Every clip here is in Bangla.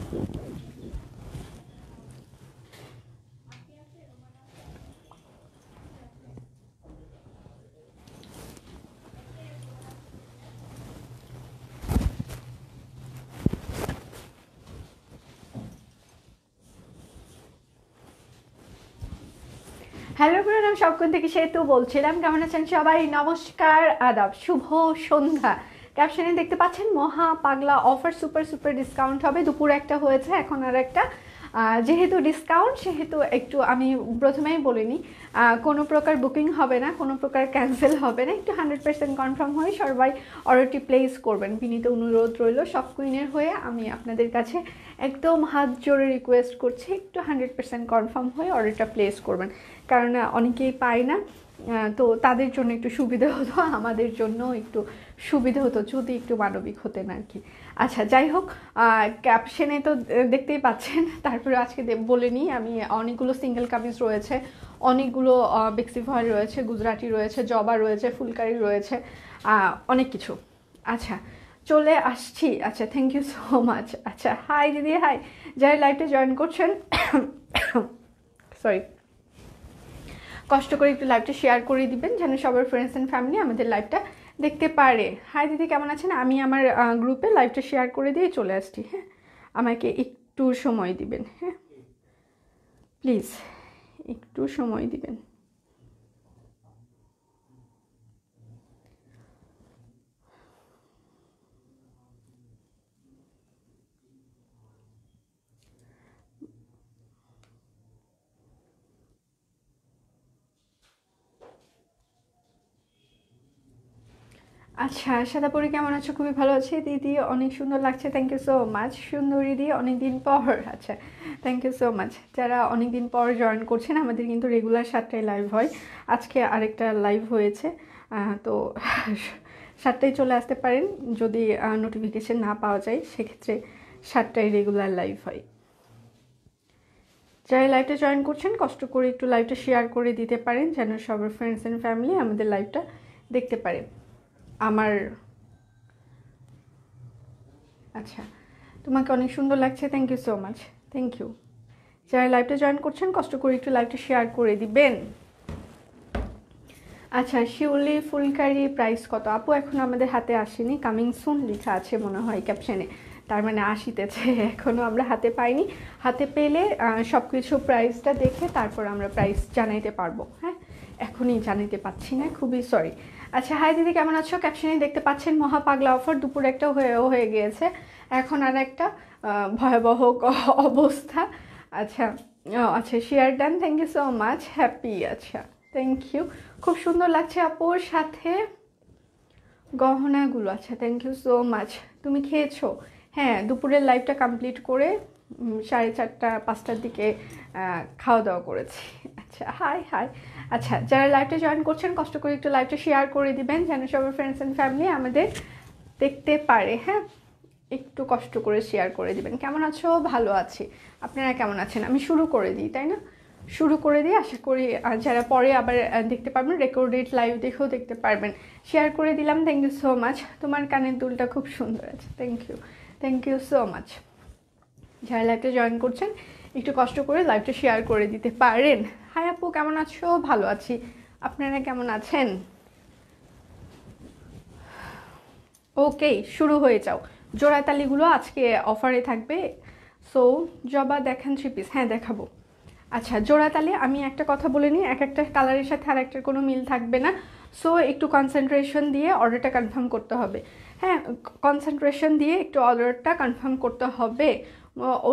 হ্যালো ব্রোন, আমি সবক্ষণ থেকে সেতু বলছিলাম। কেমন আছেন সবাই? নমস্কার, আদাব, শুভ সন্ধ্যা। ক্যাপশনে দেখতে পাচ্ছেন মহা পাগলা অফার, সুপার সুপার ডিসকাউন্ট হবে। দুপুর একটা হয়েছে, এখন আর একটা। যেহেতু ডিসকাউন্ট সেহেতু একটু আমি প্রথমেই বলিনি, কোনো প্রকার বুকিং হবে না, কোনো প্রকার ক্যান্সেল হবে না। একটু 100% কনফার্ম হয়ে সবাই অর্ডারটি প্লেস করবেন, বিনীত অনুরোধ রইল সব কুইনের হয়ে। আমি আপনাদের কাছে একদম হাত জোড়ে রিকোয়েস্ট করছি, একটু 100% কনফার্ম হয়ে অর্ডারটা প্লেস করবেন, কারণ অনেকেই পায় না। তো তাদের জন্য একটু সুবিধা হতো, আমাদের জন্য একটু সুবিধা হতো যদি একটু মানবিক হতেন আর কি। আচ্ছা, যাই হোক, ক্যাপশনে তো দেখতেই পাচ্ছেন। তারপরে আজকে বলে নিই, আমি অনেকগুলো সিঙ্গেল কামিজ রয়েছে, অনেকগুলো বেক্সিফার রয়েছে, গুজরাটি রয়েছে, জবা রয়েছে, ফুলকারি রয়েছে, অনেক কিছু। আচ্ছা, চলে আসছি। আচ্ছা, থ্যাংক ইউ সো মাচ। আচ্ছা, হাই দিদি, হাই। যারা লাইভটা জয়েন করছেন, সরি, কষ্ট করে একটু লাইভটা শেয়ার করে দিবেন, যেন সবার ফ্রেন্ডস অ্যান্ড ফ্যামিলি আমাদের লাইভটা দেখতে পারে। হাই দিদি, কেমন আছেন? আমি আমার গ্রুপে লাইভটা শেয়ার করে দিয়ে চলে আসছি। হ্যাঁ, আমাকে একটু সময় দিবেন। হ্যাঁ, প্লিজ একটু সময় দিবেন। আচ্ছা, সাদাপরি কেমন আছো? খুবই ভালো আছে দিদি, অনেক সুন্দর লাগছে, থ্যাংক ইউ সো মাচ। সুন্দরী দি, অনেকদিন পর। আচ্ছা, থ্যাংক ইউ সো মাচ। যারা অনেকদিন পর জয়েন করছেন, আমাদের কিন্তু রেগুলার 7টায় লাইভ হয়। আজকে আরেকটা লাইভ হয়েছে, তো 7টায় চলে আসতে পারেন। যদি নোটিফিকেশন না পাওয়া যায়, সেক্ষেত্রে 7টায় রেগুলার লাইভ হয়। যারা লাইভটা জয়েন করছেন, কষ্ট করে একটু লাইভটা শেয়ার করে দিতে পারেন, যেন সবার ফ্রেন্ডস অ্যান্ড ফ্যামিলি আমাদের লাইভটা দেখতে পারে। আমার আচ্ছা, তোমাকে অনেক সুন্দর লাগছে, thank you so much, thank you. যারা লাইভটা জয়েন করছেন, কষ্ট করে একটু লাইভটা শেয়ার করে দিবেন। আচ্ছা, শিউলি ফুলকারি প্রাইস কত? আপু এখন আমাদের হাতে আসেনি, কামিং সুন লেখা আছে মনে হয় ক্যাপশনে, তার মানে আসিতেছে। এখনও আমরা হাতে পাইনি। হাতে পেলে সব কিছু প্রাইসটা দেখে তারপর আমরা প্রাইস জানাইতে পারবো। হ্যাঁ, এখনই জানাইতে পাচ্ছি না, খুবই সরি। আচ্ছা, হাই দিদি, কেমন আছো? ক্যাপশনে দেখতে পাচ্ছেন মহা পাগলা অফার, দুপুর একটা হয়ে গিয়েছে, এখন আর একটা ভয়াবহ অবস্থা। আচ্ছা, আচ্ছা, share done, thank you so much, happy. আচ্ছা, থ্যাংক ইউ। খুব সুন্দর লাগছে আপুর সাথে গহনাগুলো। আচ্ছা, থ্যাংক ইউ সো মাচ। তুমি খেয়েছো? হ্যাঁ, দুপুরের লাইভটা কমপ্লিট করে 4:30 5টার দিকে খাওয়া দাওয়া করেছি। আচ্ছা, হাই হাই। আচ্ছা, যারা লাইভটা জয়েন করছেন, কষ্ট করে একটু লাইভটা শেয়ার করে দিবেন, যেন সবার ফ্রেন্ডস অ্যান্ড ফ্যামিলি আমাদের দেখতে পারে। হ্যাঁ, একটু কষ্ট করে শেয়ার করে দিবেন। কেমন আছো? ভালো আছি, আপনারা কেমন আছেন? আমি শুরু করে দিই, তাই না? শুরু করে দিয়ে আশা করি যারা পরে আবার দেখতে পারবেন, রেকর্ডেড লাইভ দেখেও দেখতে পারবেন। শেয়ার করে দিলাম, থ্যাংক ইউ সো মাচ। তোমার কানের দুলটা খুব সুন্দর আছে, থ্যাংক ইউ সো মাচ। যারা লাইভটা জয়েন করছেন, একটু কষ্ট করে লাইভটা শেয়ার করে দিতে পারেন। হাই আপু, কেমন আছো? ভালো আছি, আপনারা কেমন আছেন? ওকে, শুরু হয়ে যাও। জোড়াতালিগুলো আজকে অফারে থাকবে। সো জবা দেখান 3 পিস? হ্যাঁ, দেখাবো। আচ্ছা, জোড়াতালি আমি একটা কথা বলে নিই, এক একটা কালারের সাথে আর একটার কোনো মিল থাকবে না। সো একটু কনসেন্ট্রেশন দিয়ে অর্ডারটা কনফার্ম করতে হবে। হ্যাঁ, কনসেন্ট্রেশন দিয়ে একটু অর্ডারটা কনফার্ম করতে হবে। ও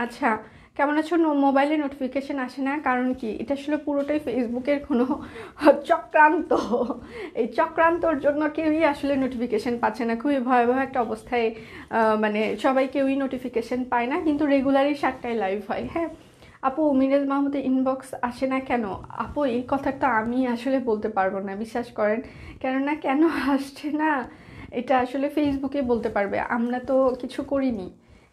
আচ্ছা, কেমন আছো? মোবাইলে নোটিফিকেশান আসে না, কারণ কি? এটা আসলে পুরোটাই ফেসবুকের কোনো চক্রান্ত। এই চক্রান্তর জন্য কেউই আসলে নোটিফিকেশান পাচ্ছে না, খুবই ভয়াবহ একটা অবস্থায়। মানে সবাই কেউই নোটিফিকেশান পায় না, কিন্তু রেগুলারই 7টায় লাইভ হয়। হ্যাঁ আপু, মিরাজ মাহমুদের ইনবক্স আসে না কেন? আপু, এই কথাটা আমি আসলে বলতে পারবো না, বিশ্বাস করেন। কেননা কেন আসছে না, এটা আসলে ফেসবুকে বলতে পারবে, আমরা তো কিছু করিনি।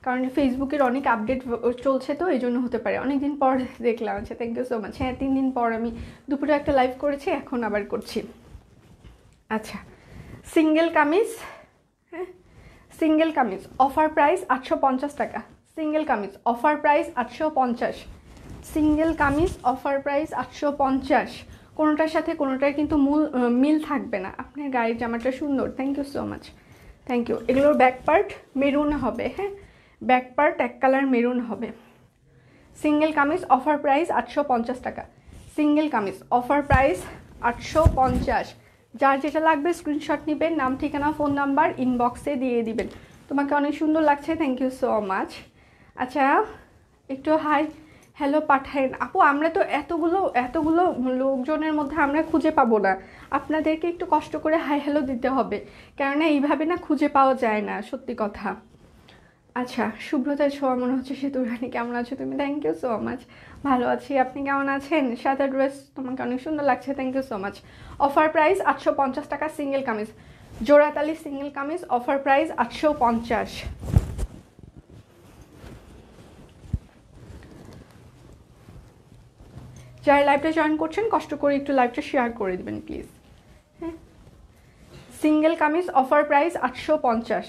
কারণ ফেসবুকের অনেক আপডেট চলছে, তো এই জন্য হতে পারে। অনেক দিন পর দেখলাম। আচ্ছা, থ্যাংক ইউ সো মাচ। হ্যাঁ, 3 দিন পর আমি দুপুরে একটা লাইভ করেছি, এখন আবার করছি। আচ্ছা, সিঙ্গেল কামিজ। হ্যাঁ, সিঙ্গেল কামিজ অফার প্রাইস 850 টাকা। Single kameez offer price 850, single kameez offer price 850। কোনোটার সাথে কোনোটার কিন্তু মিল থাকবে না। আপনার গায়ের জামাটা সুন্দর, thank you so much, thank you. এগুলোর ব্যাক পার্ট মেরুন হবে, হ্যাঁ ব্যাক পার্ট এক কালার মেরুন হবে। সিঙ্গেল কামিজ অফার প্রাইস 850 টাকা, সিঙ্গেল কামিজ অফার প্রাইস 850। যার যেটা লাগবে স্ক্রিনশট নেবেন, নাম ঠিকানা ফোন নাম্বার ইনবক্সে দিয়ে দিবেন। তোমাকে অনেক সুন্দর লাগছে, থ্যাংক ইউ সো মাচ। আচ্ছা একটু হাই হ্যালো পাঠায়েন আপু, আমরা তো এতগুলো লোকজনের মধ্যে আমরা খুঁজে পাবো না, আপনাদেরকে একটু কষ্ট করে হাই হ্যালো দিতে হবে, কেননা এইভাবে না খুঁজে পাওয়া যায় না, সত্যি কথা। আচ্ছা শুভ্রতার ছোঁয়া মনে হচ্ছে সেতুর রানী, কেমন আছো তুমি? থ্যাংক ইউ সো মাচ, ভালো আছি, আপনি কেমন আছেন? সাদা ড্রেস তোমাকে অনেক সুন্দর লাগছে, thank you so much. Offer price 850 টাকা, সিঙ্গেল কামিজ জোড়াতালি সিঙ্গেল কামিজ অফার প্রাইস 850। যারা লাইভটা জয়েন করছেন কষ্ট করে একটু লাইভটা শেয়ার করে দিবেন প্লিজ, হ্যাঁ। Single kameez offer price 850,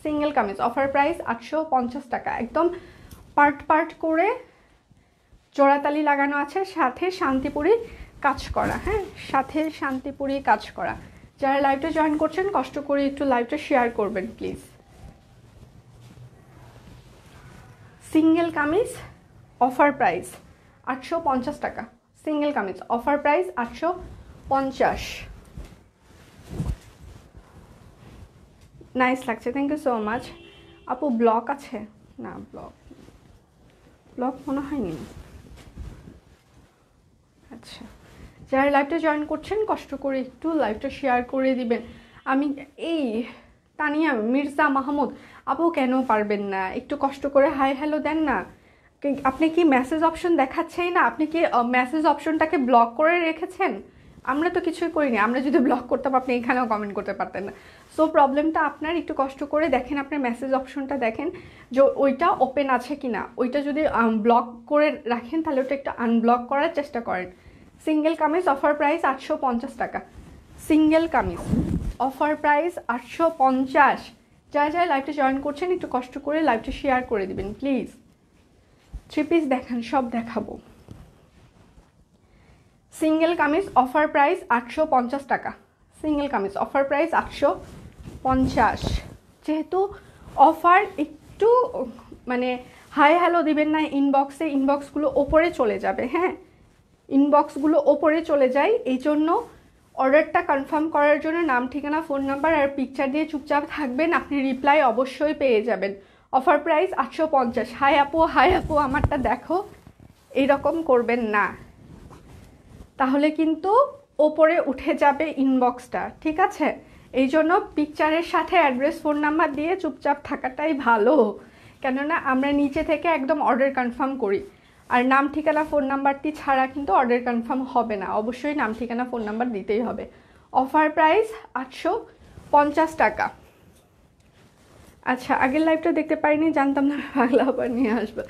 single kameez offer price 850 টাকা। একদম পার্ট করে জোড়াতালি লাগানো আছে, সাথে শান্তিপুরি কাজ করা, হ্যাঁ সাথে শান্তিপুরি কাজ করা। যারা লাইভটা জয়েন করছেন কষ্ট করে একটু লাইভটা শেয়ার করবেন please. Single kameez offer price 850 টাকা, single kameez offer price 850। Nice লাগছে, থ্যাংক ইউ সো মাচ। আপু ব্লক আছে না? ব্লক মনে হয়নি। আচ্ছা যারা লাইভটা জয়েন করছেন কষ্ট করে একটু লাইভটা শেয়ার করে দিবেন। আমি এই তানিয়া মির্জা মাহমুদ আপু কেন পারবেন না, একটু কষ্ট করে হাই হ্যালো দেন না। আপনি কি মেসেজ অপশন দেখাচ্ছেই না? আপনি কি মেসেজ অপশনটাকে ব্লক করে রেখেছেন? আমরা তো কিছুই করিনি, আমরা যদি ব্লক করতাম আপনি এখানেও কমেন্ট করতে পারতেন না। সো প্রবলেমটা আপনার, একটু কষ্ট করে দেখেন আপনার মেসেজ অপশনটা, দেখেন যে ওইটা ওপেন আছে কি না। ওইটা যদি ব্লক করে রাখেন তাহলে ওটা একটু আনব্লক করার চেষ্টা করেন। সিঙ্গেল কামিজ অফার প্রাইস 850 টাকা, সিঙ্গেল কামিজ অফার প্রাইস 850। যারা লাইভটা জয়েন করছেন একটু কষ্ট করে লাইভটা শেয়ার করে দিবেন প্লিজ। 3 পিস দেখান, সব দেখাবো। সিঙ্গেল কামিজ অফার প্রাইস 850 টাকা, সিঙ্গেল কামিজ অফার প্রাইস 850। যেহেতু অফার একটু মানে হাই হ্যালো দিবেন না ইনবক্সে, ইনবক্সগুলো ওপরে চলে যাবে, হ্যাঁ ইনবক্সগুলো ওপরে চলে যায়। এই জন্য অর্ডারটা কনফার্ম করার জন্য নাম ঠিকানা ফোন নাম্বার আর পিকচার দিয়ে চুপচাপ থাকবেন, আপনি রিপ্লাই অবশ্যই পেয়ে যাবেন। Offer price 850। হাই আপু আমারটা দেখো, এইরকম করবেন না, তাহলে কিন্তু ওপরে উঠে যাবে ইনবক্সটা, ঠিক আছে? এই জন্য পিকচারের সাথে অ্যাড্রেস ফোন নাম্বার দিয়ে চুপচাপ থাকাটাই ভালো, কেননা আমরা নিচে থেকে একদম অর্ডার কনফার্ম করি। আর নাম ঠিকানা ফোন নাম্বারটি ছাড়া কিন্তু অর্ডার কনফার্ম হবে না, অবশ্যই নাম ঠিকানা ফোন নাম্বার দিতেই হবে। অফার প্রাইস 850 টাকা। আচ্ছা আগের লাইভটা দেখতে পারিনি, জানতাম না বাংলা আবার নিয়ে আসবো।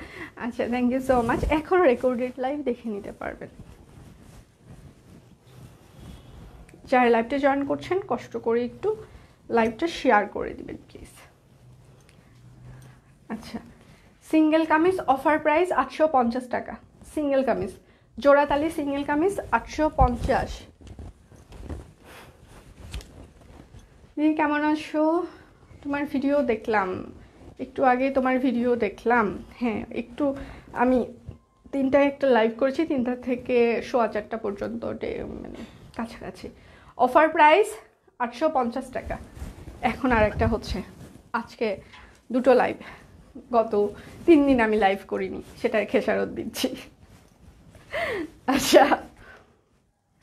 আচ্ছা থ্যাংক ইউ সো মাচ, এখন রেকর্ডেড লাইভ দেখে নিতে পারবেন। যারা লাইভটা জয়েন করছেন কষ্ট করে একটু লাইভটা শেয়ার করে দিবেন প্লিজ। আচ্ছা সিঙ্গেল কামিজ অফার প্রাইস 850 টাকা, সিঙ্গেল কামিজ জোড়াতালি সিঙ্গেল কামিজ 850। দিদি কেমন আছো? তোমার ভিডিও দেখলাম একটু আগে, তোমার ভিডিও দেখলাম, হ্যাঁ একটু আমি 3টায় একটা লাইভ করেছি, 3টা থেকে 4:15 পর্যন্ত, মানে কাছাকাছি। অফার প্রাইস 850 টাকা। এখন আর একটা হচ্ছে, আজকে 2টো লাইভ, গত 3 দিন আমি লাইভ করিনি, সেটার খেসারত দিচ্ছি। আচ্ছা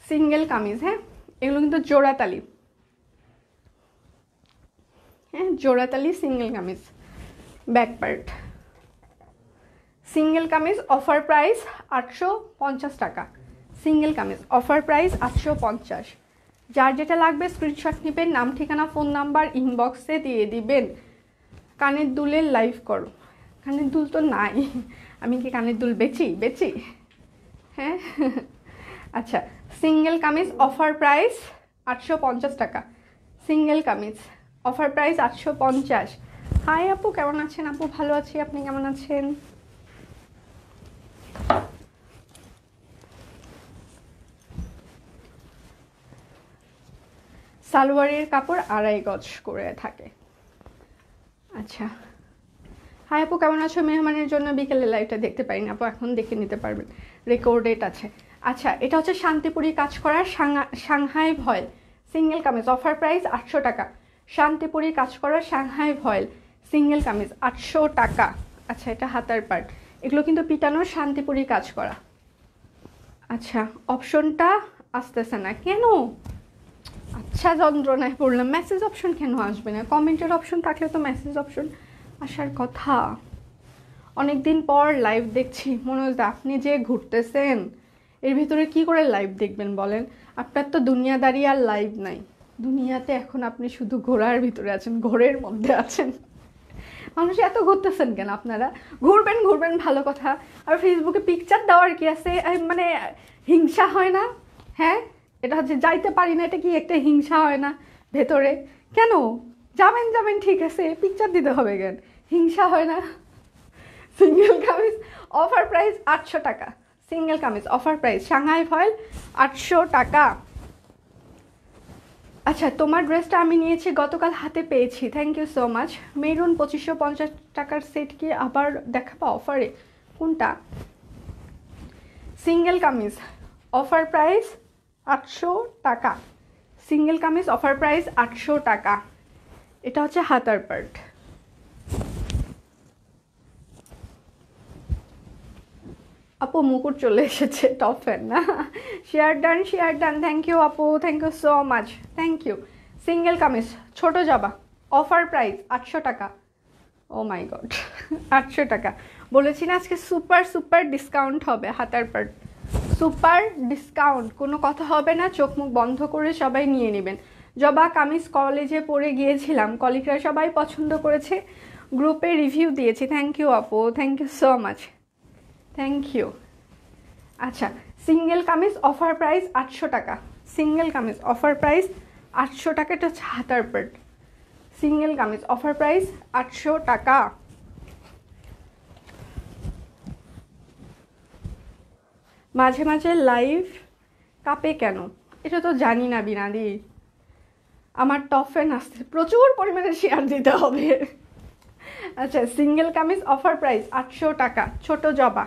সিঙ্গেল কামিজ, হ্যাঁ এগুলো কিন্তু জোড়াতালি, হ্যাঁ জোড়াতালি single kameez back part. Single kameez offer price 850 টাকা, সিঙ্গেল কামিজ অফার প্রাইস 850। যার যেটা লাগবে স্ক্রিনশট নেবেন, নাম ঠিকানা ফোন নাম্বার ইনবক্সে দিয়ে দিবেন। কানের দুলের লাইভ করো, কানের দুল তো নাই, আমি কি কানের দুল বেচি? হ্যাঁ আচ্ছা সিঙ্গেল কামিজ অফার প্রাইস 850 টাকা, single kameez offer price 850। Hi আপু, কেমন আছেন? আপু ভালো আছি, আপনি কেমন আছেন? সালোয়ারের কাপড় 2.5 গজ করে থাকে। আচ্ছা, হাই আপু, কেমন আছো? মেহমানের জন্য বিকেলে লাইভটা দেখতে পারিনি আপু, এখন দেখে নিতে পারবেন, রেকর্ডেড আছে। আচ্ছা, এটা হচ্ছে শান্তিপুরি কাজ করার সাংহাই ভয়েল সিঙ্গেল কামিজ, অফার প্রাইস 800 টাকা। শান্তিপুরি কাজ করার সাংহাই ভয়েল সিঙ্গেল কামিজ 800 টাকা। আচ্ছা, এটা হাতার পার্ট, এগুলো কিন্তু পিটানোর শান্তিপুরি কাজ করা। আচ্ছা, অপশনটা আসতেছে না কেন? আচ্ছা, যন্ত্রণায় পড়লাম। মেসেজ অপশন কেন আসবে না? কমেন্টের অপশন থাকলে তো মেসেজ অপশন আসার কথা। অনেক দিন পর লাইভ দেখছি। মনোজ দা, আপনি যে ঘুরতেছেন, এর ভিতরে কি করে লাইভ দেখবেন বলেন? আপনার তো দুনিয়াদারি আর লাইভ নাই। দুনিয়াতে এখন আপনি শুধু ঘোরার ভিতরে আছেন, ঘোরের মধ্যে আছেন। মানুষ এত ঘুরতেছেন কেন আপনারা? ঘুরবেন ঘুরবেন, ভালো কথা। আর ফেসবুকে পিকচার দেওয়ার কি আছে? মানে হিংসা হয় না? হ্যাঁ, এটা হচ্ছে যাইতে পারি না, এটা কি একটা হিংসা হয় না ভেতরে? কেন যাবেন যাবেন, ঠিক আছে, পিকচার দিতে হবে কেন? হিংসা হয় না? সিঙ্গেল কামিজ অফার প্রাইস 800 টাকা। Single kameez offer price Shanghai foil 800 টাকা। আচ্ছা, তোমার ড্রেসটা আমি নিয়েছি গতকাল, হাতে পেয়েছি, thank you so much. Maroon 2550 টাকার সেট কি আবার দেখাবো অফারে? কোনটা? সিঙ্গেল কামিজ অফার প্রাইস 800 টাকা। সিঙ্গেল কামিজ অফার প্রাইস 800 টাকা। এটা হচ্ছে হাতার পার্ট। আপু মুকুট চলে এসেছে, টপ ফ্যান না? Share done, share done, thank you আপু, thank you so much, thank you. Single kameez ছোট জবা অফার প্রাইস 800 টাকা। ও মাই গড, 800 টাকা। বলেছি না আজকে সুপার সুপার ডিসকাউন্ট হবে। হাতার পার্ট সুপার ডিসকাউন্ট, কোনো কথা হবে না, চোখ মুখ বন্ধ করে সবাই নিয়ে নেবেন। জবা কামিজ কলেজে পরে গিয়েছিলাম, কলিগরা সবাই পছন্দ করেছে, গ্রুপে রিভিউ দিয়েছি, থ্যাংক ইউ আপু, thank you so much, thank you. আচ্ছা, সিঙ্গেল কামিজ অফার প্রাইস 800 টাকা। সিঙ্গেল কামিজ অফার প্রাইস 800 টাকা। এটা হচ্ছে হাতার part. Single kameez offer price 800 টাকা। মাঝে মাঝে লাইভ কাপে কেন? এটা তো জানি না বিনাদি। আমার টপ ফ্যান আসতে প্রচুর পরিমাণে শেয়ার দিতে হবে। আচ্ছা, সিঙ্গেল কামিজ অফার প্রাইস 800 টাকা। ছোট জবা,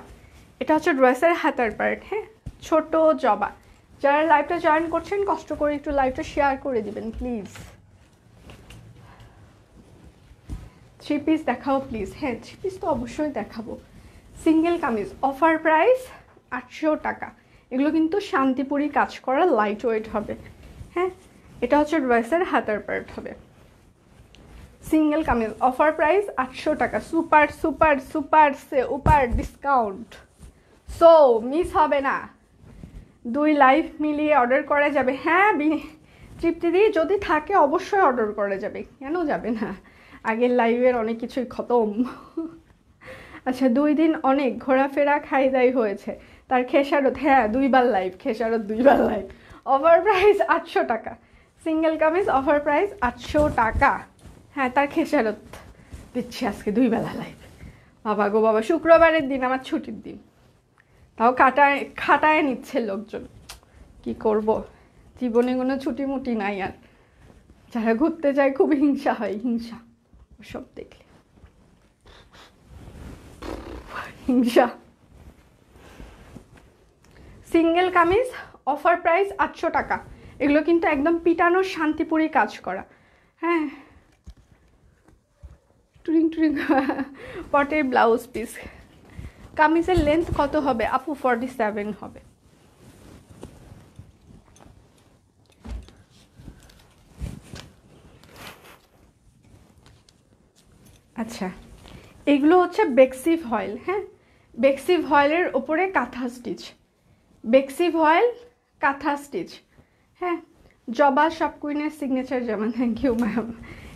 এটা হচ্ছে ড্রেসের হাতার পার্ট। হ্যাঁ, ছোট জবা। যারা লাইভটা জয়েন করছেন কষ্ট করে একটু লাইভটা শেয়ার করে দিবেন প্লিজ। 3 পিস দেখাও প্লিজ। হ্যাঁ, 3 পিস তো অবশ্যই দেখাবো। সিঙ্গেল কামিজ অফার প্রাইস 800 টাকা। এগুলো কিন্তু শান্তিপুরি কাজ করা, লাইট ওয়েট হবে। হ্যাঁ, এটা হচ্ছে ড্রেসের হাতার পার্ট হবে। সিঙ্গেল কামিজ অফার প্রাইস 800 টাকা। সুপার সুপার সুপার সে উপার ডিসকাউন্ট, সো মিস হবে না। 2 লাইভ মিলিয়ে অর্ডার করা যাবে। হ্যাঁ তৃপ্তিদি, যদি থাকে অবশ্যই অর্ডার করা যাবে, কেন যাবে না? আগের লাইভের অনেক কিছুই খতম। আচ্ছা, 2 দিন অনেক ঘোরাফেরা খাই দাই হয়েছে, তার খেসারত। হ্যাঁ, 2 বার লাইভ, খেসারত 2 বার লাইভ। অফার প্রাইস 800 টাকা। সিঙ্গেল কামিজ অফার প্রাইস 800 টাকা। হ্যাঁ, তার খেসারত দিচ্ছি আজকে 2 বেলা লাইভ। বাবা গো বাবা, শুক্রবারের দিন আমার ছুটির দিন, তাও খাটায় নিচ্ছে লোকজন। কি করব, জীবনে কোনো ছুটি মুটি নাই আর। যারা ঘুরতে যায় খুব হিংসা হয়, হিংসা ওসব দেখলে হিংসা। সিঙ্গেল কামিজ অফার প্রাইস 800 টাকা। এগুলো কিন্তু একদম পিটানোর শান্তিপুরি কাজ করা। হ্যাঁ, টুরিং টুরিং পটের ব্লাউজ পিস। কামিজের লেন্থ কত হবে আপু? 47 হবে। আচ্ছা, এগুলো হচ্ছে বেক্সি ভয়েল। হ্যাঁ, বেক্সি ভয়েলের ওপরে কাঁথা স্টিচ, বেক্সি ভয়েল কাঁথা স্টিচ। হ্যাঁ, জবা সব কুইনের সিগনেচার যেমন, থ্যাংক ইউ ম্যাম।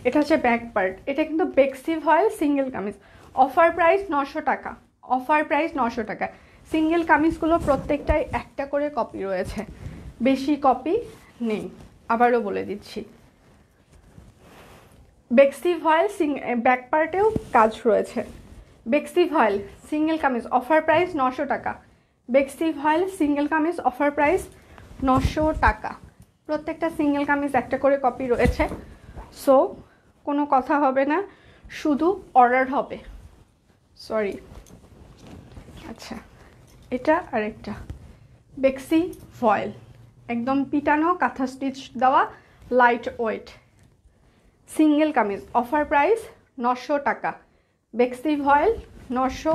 এটা হচ্ছে ব্যাক পার্ট। এটা কিন্তু বেক্সি ভয়েল সিঙ্গেল কামিজ অফার প্রাইস 900 টাকা। অফার প্রাইস 900 টাকা। সিঙ্গেল কামিজগুলো প্রত্যেকটাই একটা করে কপি রয়েছে, বেশি কপি নেই, আবারও বলে দিচ্ছি। বেক্সি ভয়েল ব্যাক পার্টেও কাজ রয়েছে। বেক্সি ভয়েল সিঙ্গেল কামিজ অফার প্রাইস 900 টাকা। বেক্সি ভয়েল সিঙ্গেল কামিজ অফার প্রাইস 900 টাকা। প্রত্যেকটা সিঙ্গেল কামিজ একটা করে কপি রয়েছে, সো কোনো কথা হবে না, শুধু অর্ডার হবে। সরি, আচ্ছা এটা আরেকটা বেক্সি ভয়েল, একদম পিটানো কাঁথা স্টিচ দেওয়া, light weight single kameez offer price 900 টাকা। বেক্সি ভয়েল 900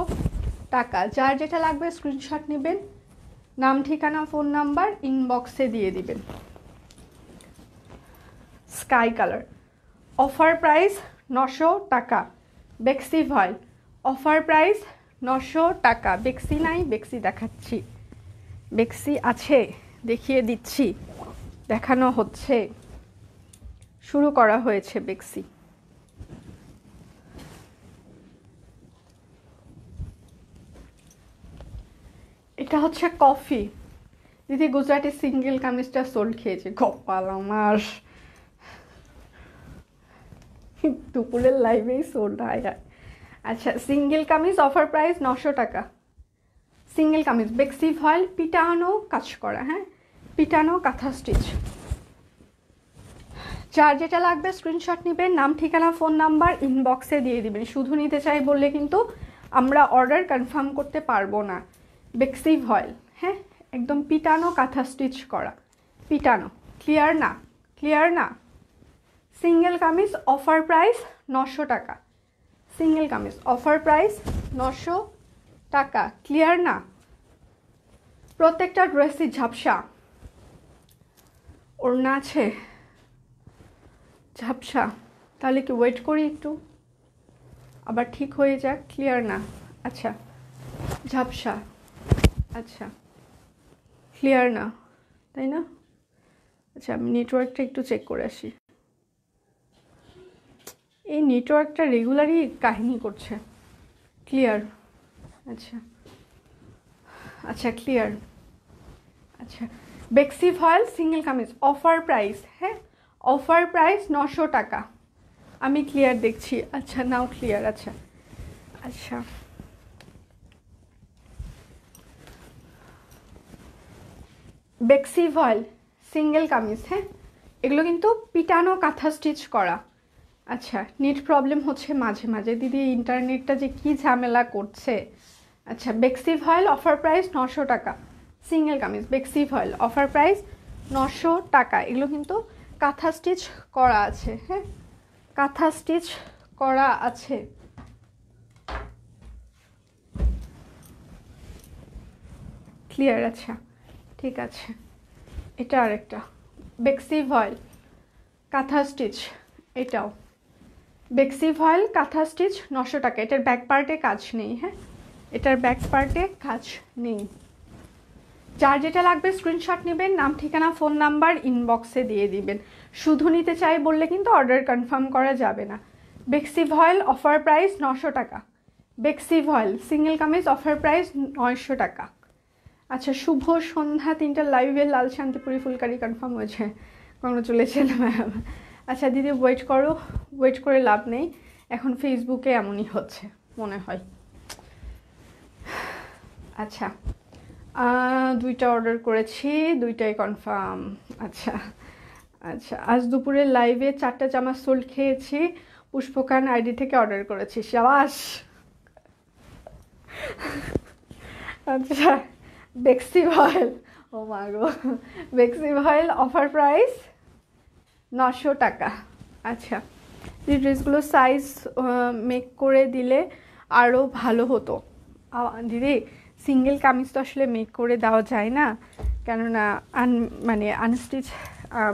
টাকা। যার যেটা লাগবে স্ক্রিনশট নেবেন, নাম ঠিকানা ফোন নাম্বার ইনবক্সে দিয়ে দিবেন। স্কাই কালার অফার প্রাইস 900 টাকা। বেক্সি ভয়েল অফার প্রাইস 900 টাকা। বেক্সি নাই, বেক্সি দেখাচ্ছি, বেক্সি আছে দেখিয়ে দিচ্ছি, দেখানো হচ্ছে, শুরু করা হয়েছে বেক্সি। এটা হচ্ছে কফি। দিদি গুজরাটি সিঙ্গেল কামিজটা সোল্ড খেয়েছে, কপাল আমার, দুপুরের লাইভেই সোল্ড হয়। আচ্ছা সিঙ্গেল কামিজ অফার প্রাইস 900 টাকা। সিঙ্গেল কামিজ বেক্সি ভয়েল পিটানো কাজ করা, হ্যাঁ পিটানো কাঁথা স্টিচ। যার যেটা লাগবে স্ক্রিনশট নেবেন, নাম ঠিকানা ফোন নাম্বার ইনবক্সে দিয়ে দিবেন। শুধু নিতে চাই বললে কিন্তু আমরা অর্ডার কনফার্ম করতে পারবো না। বেক্সি ভয়েল, হ্যাঁ একদম পিটানো কাঁথা স্টিচ করা, পিটানো, ক্লিয়ার না, ক্লিয়ার না। সিঙ্গেল কামিজ অফার প্রাইস 900 টাকা। সিঙ্গেল কামিজ অফার প্রাইস 900 টাকা, ক্লিয়ার না। প্রত্যেকটা ড্রেসই ঝাপসা, ওড়না আছে ঝাপসা, তাহলে কি ওয়েট করি একটু, আবার ঠিক হয়ে যাক, ক্লিয়ার না। আচ্ছা ঝাপসা, আচ্ছা ক্লিয়ার না, তাই না? আচ্ছা আমি নেটওয়ার্কটা একটু চেক করে আসি। এই নেটওয়ার্কটা রেগুলারই কাহিনী করছে। ক্লিয়ার, আচ্ছা আচ্ছা ক্লিয়ার। আচ্ছা বেক্সি ভয়েল সিঙ্গেল কামিজ অফার প্রাইস, হ্যাঁ অফার প্রাইস 900 টাকা। আমি ক্লিয়ার দেখছি, আচ্ছা নাও ক্লিয়ার। আচ্ছা আচ্ছা বেক্সি ভয়েল সিঙ্গেল কামিজ, হ্যাঁ এগুলো কিন্তু পিটানো কাঁথা স্টিচ করা। আচ্ছা নেট প্রবলেম হচ্ছে মাঝে মাঝে, দিদি ইন্টারনেটটা যে কি ঝামেলা করছে। আচ্ছা বেক্সি ভয়েল অফার প্রাইস 900 টাকা। Single kameez বেক্সি voile offer price 900 টাকা। এগুলো কিন্তু কাঁথা স্টিচ করা আছে, হ্যাঁ কাঁথা স্টিচ করা আছে। ক্লিয়ার, আচ্ছা ঠিক আছে। এটা আরেকটা বেক্সি ভয়েল কাঁথা স্টিচ, এটাও বেক্সি ভয়েল কাঁথা স্টিচ 900 টাকা। এটার ব্যাক পার্টে কাজ নেই, হ্যাঁ এটার ব্যাক পার্টে কাজ নেই। যার যেটা লাগবে স্ক্রিনশট নেবেন, নাম ঠিকানা ফোন নাম্বার ইনবক্সে দিয়ে দিবেন। শুধু নিতে চাই বললে কিন্তু অর্ডার কনফার্ম করা যাবে না। বেক্সি ভয়েল অফার প্রাইস 900 টাকা। বেক্সি ভয়েল সিঙ্গেল কামিজ অফার প্রাইস 900 টাকা। আচ্ছা শুভ সন্ধ্যা, 3টা লাইভে লাল শান্তিপুরি ফুলকারি কনফার্ম হয়েছে, কংগ্রাচুলেশন ম্যাম। আচ্ছা দিদি ওয়েট করো, ওয়েট করে লাভ নেই, এখন ফেসবুকে এমনই হচ্ছে মনে হয়। আচ্ছা দুইটা অর্ডার করেছি, দুইটাই কনফার্ম। আচ্ছা আচ্ছা আজ দুপুরে লাইভে 4টা জামা সোল্ড খেয়েছি, পুষ্পকান আইডি থেকে অর্ডার করেছি, সাবাস। আচ্ছা বেক্সি ভয়েল, ও মা গো, বেক্সি ভয়েল অফার প্রাইস 900 টাকা। আচ্ছা এই ড্রেসগুলো সাইজ মেক করে দিলে আরও ভালো হতো দিদি। সিঙ্গেল কামিজ তো আসলে মেক করে দেওয়া যায় না, কেননা মানে আনস্টিচ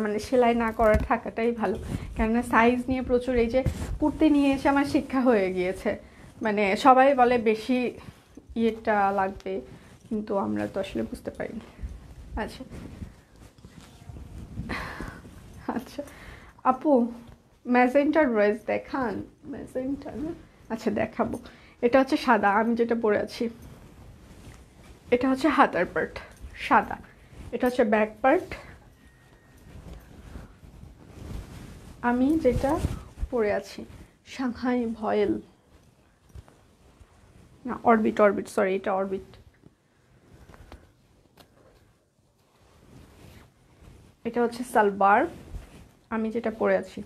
মানে সেলাই না করা থাকাটাই ভালো, কেননা সাইজ নিয়ে প্রচুর, এই যে কুর্তি নিয়ে এসে আমার শিক্ষা হয়ে গিয়েছে, মানে সবাই বলে বেশি ইয়েটা লাগবে, কিন্তু আমরা তো আসলে বুঝতে পারিনি। আচ্ছা আচ্ছা আপু ম্যাজেন্টা ড্রেস দেখান, ম্যাজেন্টা না, আচ্ছা দেখাবো। এটা হচ্ছে সাদা, আমি যেটা পরে আছি এটা হচ্ছে হাতার পার্ট সাদা, এটা হচ্ছে ব্যাক পার্ট। আমি যেটা পরে আছি, সাংহাই ভয়েল না, অরবিট, সরি এটা অরবিট। এটা হচ্ছে সালবার, আমি যেটা পরে আছি।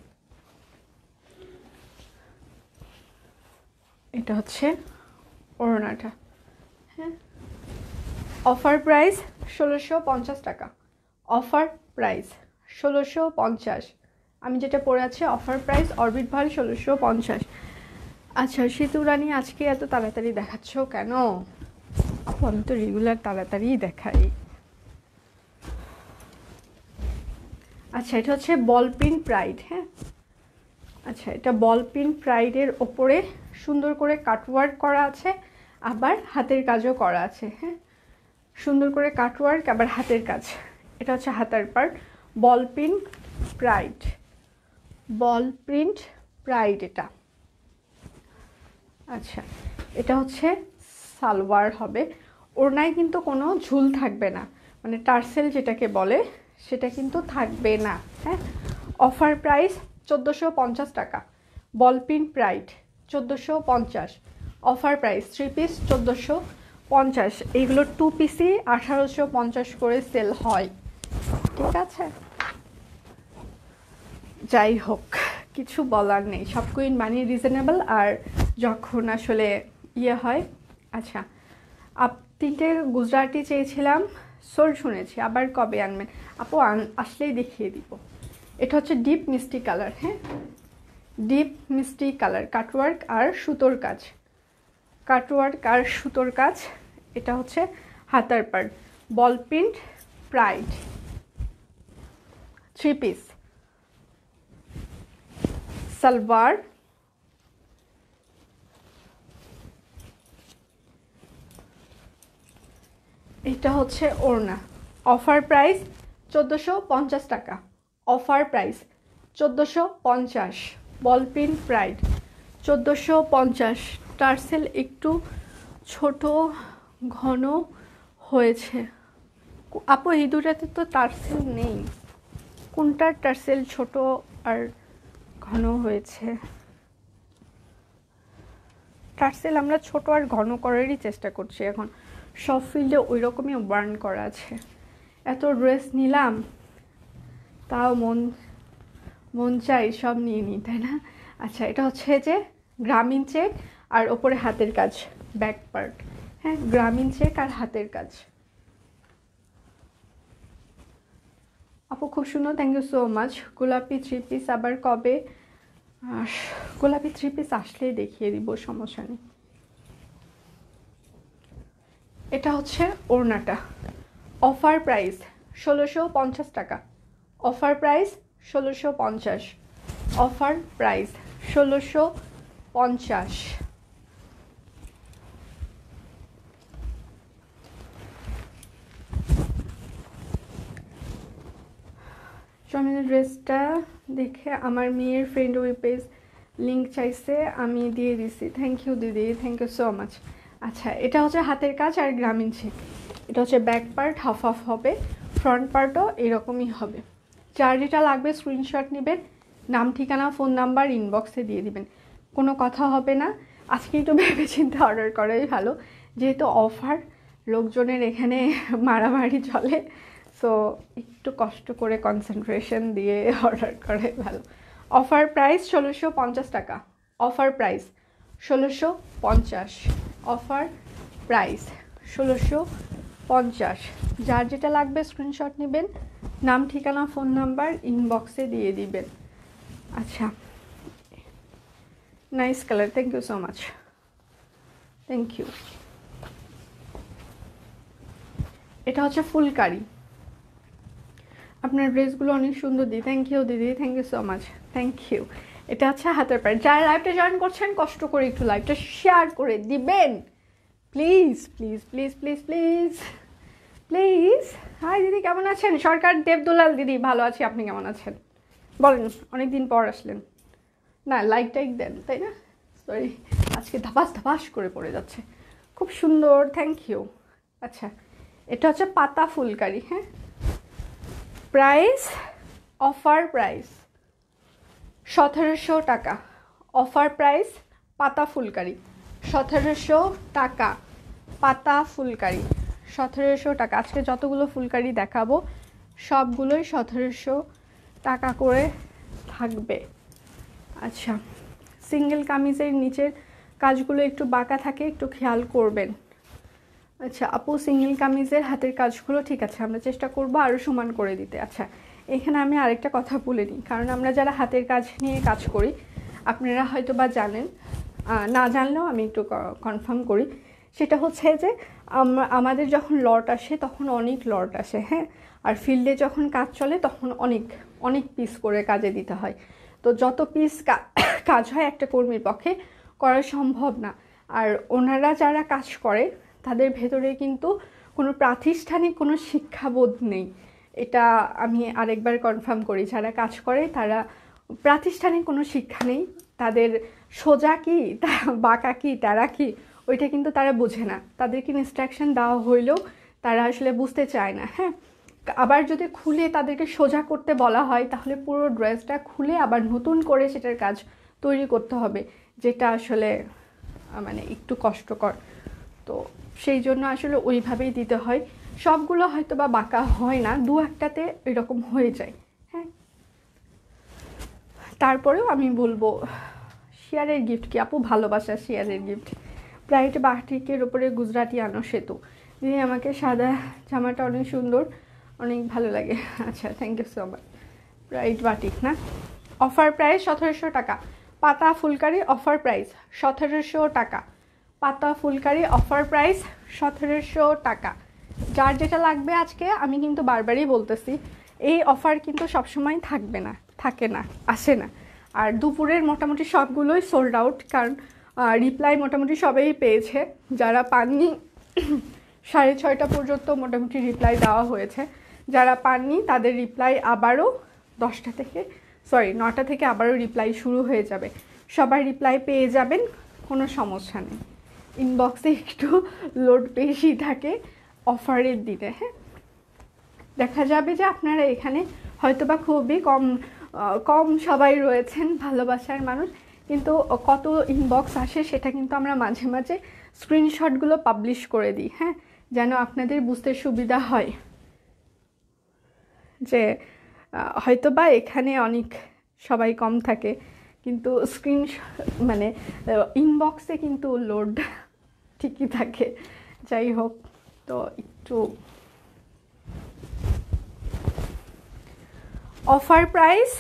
এটা হচ্ছে ওড়নাটা, হ্যাঁ। অফার প্রাইস 1650 টাকা, অফার প্রাইস 1650। আমি যেটা পরে আছি অফার প্রাইস অরবিট ভাল 1650। আচ্ছা সিতুরানি, আজকে এত তাড়াতাড়ি দেখাচ্ছ কেন আপু? আমি তো রেগুলার তাড়াতাড়ি দেখাই। আচ্ছা এটা হচ্ছে বল প্রিন্ট প্রাইড, হ্যাঁ। আচ্ছা এটা বল প্রিন্ট প্রাইডের ওপরে সুন্দর করে কাটওয়ার্ক করা আছে, আবার হাতের কাজও করা আছে, হ্যাঁ। সুন্দর করে কাটওয়ার্ক আবার হাতের কাজ। এটা হচ্ছে হাতার পার্ট, বল প্রিন্ট প্রাইড, বল প্রিন্ট প্রাইড এটা। আচ্ছা এটা হচ্ছে সালোয়ার হবে, ওড়নায় কিন্তু কোনো ঝুল থাকবে না, মানে টার্সেল যেটাকে বলে সেটা কিন্তু থাকবে না, হ্যাঁ। অফার প্রাইস 1450 টাকা, বল print pride 1450, offer price 3 piece 1450। এইগুলো 2 পিসই 1850 করে সেল হয়, ঠিক আছে। যাই হোক কিছু বলার নেই, সব কুইন মানি রিজনেবল। আর যখন আসলে ইয়ে হয়, আচ্ছা তিনটে গুজরাটি চেয়েছিলাম, সোল শুনেছি, আবার কবে আনবেন আপু? আসলেই দেখিয়ে দিব। এটা হচ্ছে ডিপ মিষ্টি কালার, হ্যাঁ, ডিপ মিষ্টি কালার, কাটওয়ার্ক আর সুতোর কাজ, কাটওয়ার্ক আর সুতোর কাজ। এটা হচ্ছে হাতার পার্ট, বল প্রিন্ট প্রাইড 3 পিস, সালোয়ার, এটা হচ্ছে ওড়না। অফার প্রাইস 1450 টাকা, অফার প্রাইস 1450, বল প্রিন্ট প্রাইড 1450। টার্সেল একটু ছোট ঘন হয়েছে আপু, এই দুটাতে তো টার্সেল নেই। কোনটার টার্সেল ছোট আর ঘন হয়েছে? টার্সেল আমরা ছোট আর ঘন করারই চেষ্টা করছি এখন, সব ফিল্ডে ওই রকমই বার্ন করা আছে। এত ড্রেস নিলাম তাও মন চাই সব নিয়ে নিই, তাই না? আচ্ছা এটা হচ্ছে যে গ্রামীণ চেক আর ওপরে হাতের কাজ, ব্যাক পার্ট, হ্যাঁ, গ্রামীণ চেক আর হাতের কাজ। আপু খুব সুন্দর, থ্যাংক ইউ সো মাচ। গোলাপি 3 পিস আবার কবে? গোলাপি 3 পিস আসলেই দেখিয়ে দিব, সমস্যা নেই। এটা হচ্ছে ওড়নাটা, অফার প্রাইস 1650 টাকা, অফার প্রাইস 1650, অফার প্রাইস 1650। জমিনের ড্রেসটা দেখে আমার মেয়ের ফ্রেন্ড ওই পেজ লিঙ্ক চাইছে, আমি দিয়ে দিছি। থ্যাংক ইউ দিদি, থ্যাংক ইউ সো মাচ। আচ্ছা এটা হচ্ছে হাতের কাজ আর গ্রামীণ চেক। এটা হচ্ছে ব্যাক পার্ট হাফ হাফ হবে, ফ্রন্ট পার্টও এরকমই হবে। যার যেটা লাগবে স্ক্রিনশট নেবেন, নাম ঠিকানা ফোন নাম্বার ইনবক্সে দিয়ে দিবেন, কোনো কথা হবে না। আজকে একটু ভেবে চিন্তে অর্ডার করাই ভালো, যেহেতু অফার, লোকজনের এখানে মারামারি চলে, সো একটু কষ্ট করে কনসেন্ট্রেশন দিয়ে অর্ডার করাই ভালো। অফার প্রাইস 1650 টাকা, অফার প্রাইস 1650, অফার প্রাইস 1650। যার যেটা লাগবে স্ক্রিনশট নেবেন, নাম ঠিকানা ফোন নাম্বার ইনবক্সে দিয়ে দিবেন। আচ্ছা nice colour, thank you so much, thank you. এটা হচ্ছে ফুলকারি, আপনার ড্রেসগুলো অনেক সুন্দর দিদি, থ্যাংক ইউ দিদি, thank you so much, thank you. এটা হচ্ছে হাতের পাড়। যারা লাইভটা জয়েন করছেন কষ্ট করে একটু লাইভটা শেয়ার করে দিবেন please please please please please please. Hi দিদি কেমন আছেন? সরকার দেবদুলাল দিদি ভালো আছি, আপনি কেমন আছেন বলেন? অনেকদিন পর আসলেন না, লাইক টাইক দেন, তাই না? সরি আজকে ধাপাস ধাপাস করে পড়ে যাচ্ছে, খুব সুন্দর, থ্যাংক ইউ। আচ্ছা এটা হচ্ছে পাতা ফুলকারি, হ্যাঁ, প্রাইস অফার প্রাইস 1700 টাকা। অফার প্রাইস পাতা ফুলকারি 1700 টাকা। পাতা ফুলকারি 1700 টাকা। আজকে যতগুলো ফুলকারি দেখাবো সবগুলোই 1700 টাকা করে থাকবে। আচ্ছা, সিঙ্গেল কামিজের নিচের কাজগুলো একটু বাঁকা থাকে, একটু খেয়াল করবেন। আচ্ছা আপু, সিঙ্গেল কামিজের হাতের কাজগুলো ঠিক আছে, আমরা চেষ্টা করব আরও সমান করে দিতে। আচ্ছা, এখানে আমি আরেকটা কথা বলে নিই, কারণ আমরা যারা হাতের কাজ নিয়ে কাজ করি আপনারা হয়তো বা জানেন, না জানলেও আমি একটু কনফার্ম করি। সেটা হচ্ছে যে আমাদের যখন লট আসে তখন অনেক লট আসে, হ্যাঁ, আর ফিল্ডে যখন কাজ চলে তখন অনেক অনেক পিস করে কাজে দিতে হয়। তো যত পিস কাজ হয় একটা কর্মীর পক্ষে করা সম্ভব না। আর ওনারা যারা কাজ করে তাদের ভেতরে কিন্তু কোনো প্রাতিষ্ঠানিক কোনো শিক্ষাবোধ নেই। এটা আমি আরেকবার কনফার্ম করি, যারা কাজ করে তারা প্রাতিষ্ঠানিক কোনো শিক্ষা নেই। তাদের সোজা কি বাঁকা কি ট্যারা কি ওইটা কিন্তু তারা বোঝে না। তাদেরকে ইনস্ট্রাকশন দেওয়া হইলেও তারা আসলে বুঝতে চায় না। হ্যাঁ, আবার যদি খুলে তাদেরকে সোজা করতে বলা হয় তাহলে পুরো ড্রেসটা খুলে আবার নতুন করে সেটার কাজ তৈরি করতে হবে, যেটা আসলে মানে একটু কষ্টকর। তো সেই জন্য আসলে ওইভাবেই দিতে হয়। সবগুলো হয়তো বা বাঁকা হয় না, দু একটাতে এরকম হয়ে যায়। হ্যাঁ, তারপরেও আমি বলবো শেয়ারের গিফট কি আপু? ভালোবাসা শেয়ারের গিফট। ব্রাইট বাটিকের ওপরে গুজরাটি আনো সেতু দিদি, আমাকে সাদা জামাটা অনেক সুন্দর, অনেক ভালো লাগে। আচ্ছা, thank you so much. Bright batik না, অফার প্রাইস 1700 টাকা। পাতা ফুলকারি অফার প্রাইস 1700 টাকা। পাতা ফুলকারি অফার প্রাইস 1700 টাকা। যার যেটা লাগবে আজকে, আমি কিন্তু বারবারই বলতেছি এই অফার কিন্তু সবসময় থাকবে না, থাকে না, আসে না। আর দুপুরের মোটামুটি সবগুলোই সোল্ড আউট, কারণ রিপ্লাই মোটামুটি সবাই পেয়েছে। যারা পাননি 6:30 পর্যন্ত মোটামুটি রিপ্লাই দেওয়া হয়েছে। যারা পাননি তাদের রিপ্লাই আবারও 9টা থেকে আবারও রিপ্লাই শুরু হয়ে যাবে। সবাই রিপ্লাই পেয়ে যাবেন, কোনো সমস্যা নেই। ইনবক্সে একটু লোড বেশি থাকে অফারের দিনে। হ্যাঁ, দেখা যাবে যে আপনারা এখানে হয়তোবা খুবই কম সবাই রয়েছেন ভালোবাসার মানুষ, কিন্তু কত ইনবক্স আসে সেটা কিন্তু আমরা মাঝে মাঝে স্ক্রিনশটগুলো পাবলিশ করে দিই। হ্যাঁ, যেন আপনাদের বুঝতে সুবিধা হয় যে হয়তোবা এখানে অনেক সবাই কম থাকে, কিন্তু মানে ইনবক্সে কিন্তু লোড ঠিকই থাকে। যাই হোক, তো একটু অফার প্রাইস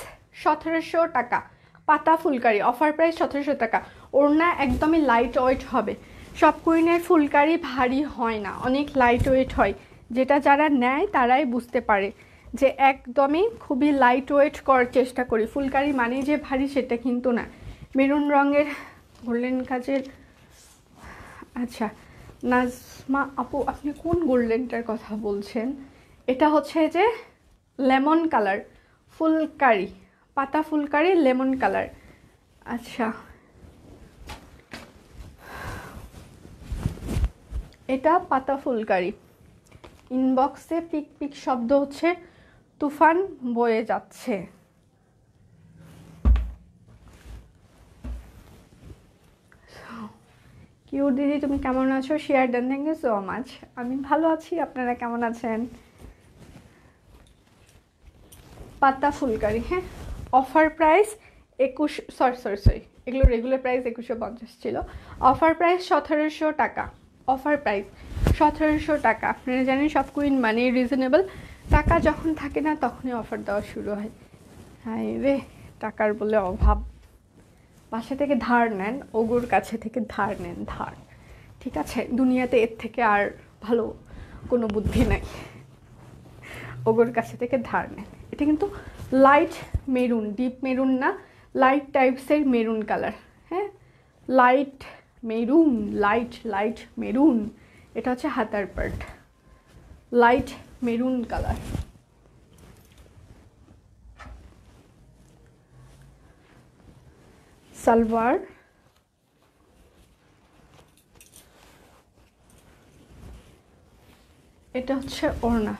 1700 টাকা। পাতা ফুলকারি অফার প্রাইস 1700 টাকা। ওড়না একদমই লাইট ওয়েট হবে। সব কুইনের ফুলকারি ভারী হয় না, অনেক লাইট ওয়েট হয়। যেটা যারা নেয় তারাই বুঝতে পারে যে একদমই খুবই লাইট ওয়েট করার চেষ্টা করি। ফুলকারি মানে যে ভারী সেটা কিন্তু না। মেরুন রঙের গোল্ডেন কাজের, আচ্ছা নাজমা আপু আপনি কোন গোল্ডেনটার কথা বলছেন? এটা হচ্ছে যে লেমন কালার ফুলকারি, পাতা ফুলকারি লেমন কালার। আচ্ছা, এটা পাতা ফুলকারি। ইনবক্সে পিক পিক শব্দ হচ্ছে তুফান বয়ে যাচ্ছে। কিউট দিদি, তুমি কেমন আছো? শেয়ার দেন, থ্যাংক ইউ সো মাচ। আমি ভালো আছি, আপনারা কেমন আছেন? পাতা ফুলকারি, হ্যাঁ, অফার প্রাইস 21, এগুলো রেগুলার প্রাইস 2150 ছিল। অফার প্রাইস 1700 টাকা। অফার প্রাইস 1700 টাকা। আপনারা জানেন সব কুইন মানে রিজনেবল। টাকা যখন থাকে না তখনই অফার দেওয়া শুরু হয়। হ্যাঁ রে, টাকার বলে অভাব। বাসা থেকে ধার নেন, ওগুর কাছে থেকে ধার নেন, ধার। ঠিক আছে, দুনিয়াতে এর থেকে আর ভালো কোনো বুদ্ধি নাই। ওগুর কাছে থেকে ধার নেন। এটা কিন্তু লাইট মেরুন, ডিপ মেরুন না, লাইট টাইপসের মেরুন কালার। হ্যাঁ, লাইট মেরুন, লাইট মেরুন। এটা হচ্ছে হাতার part, light maroon colour. Salwar, এটা হচ্ছে ওড়না।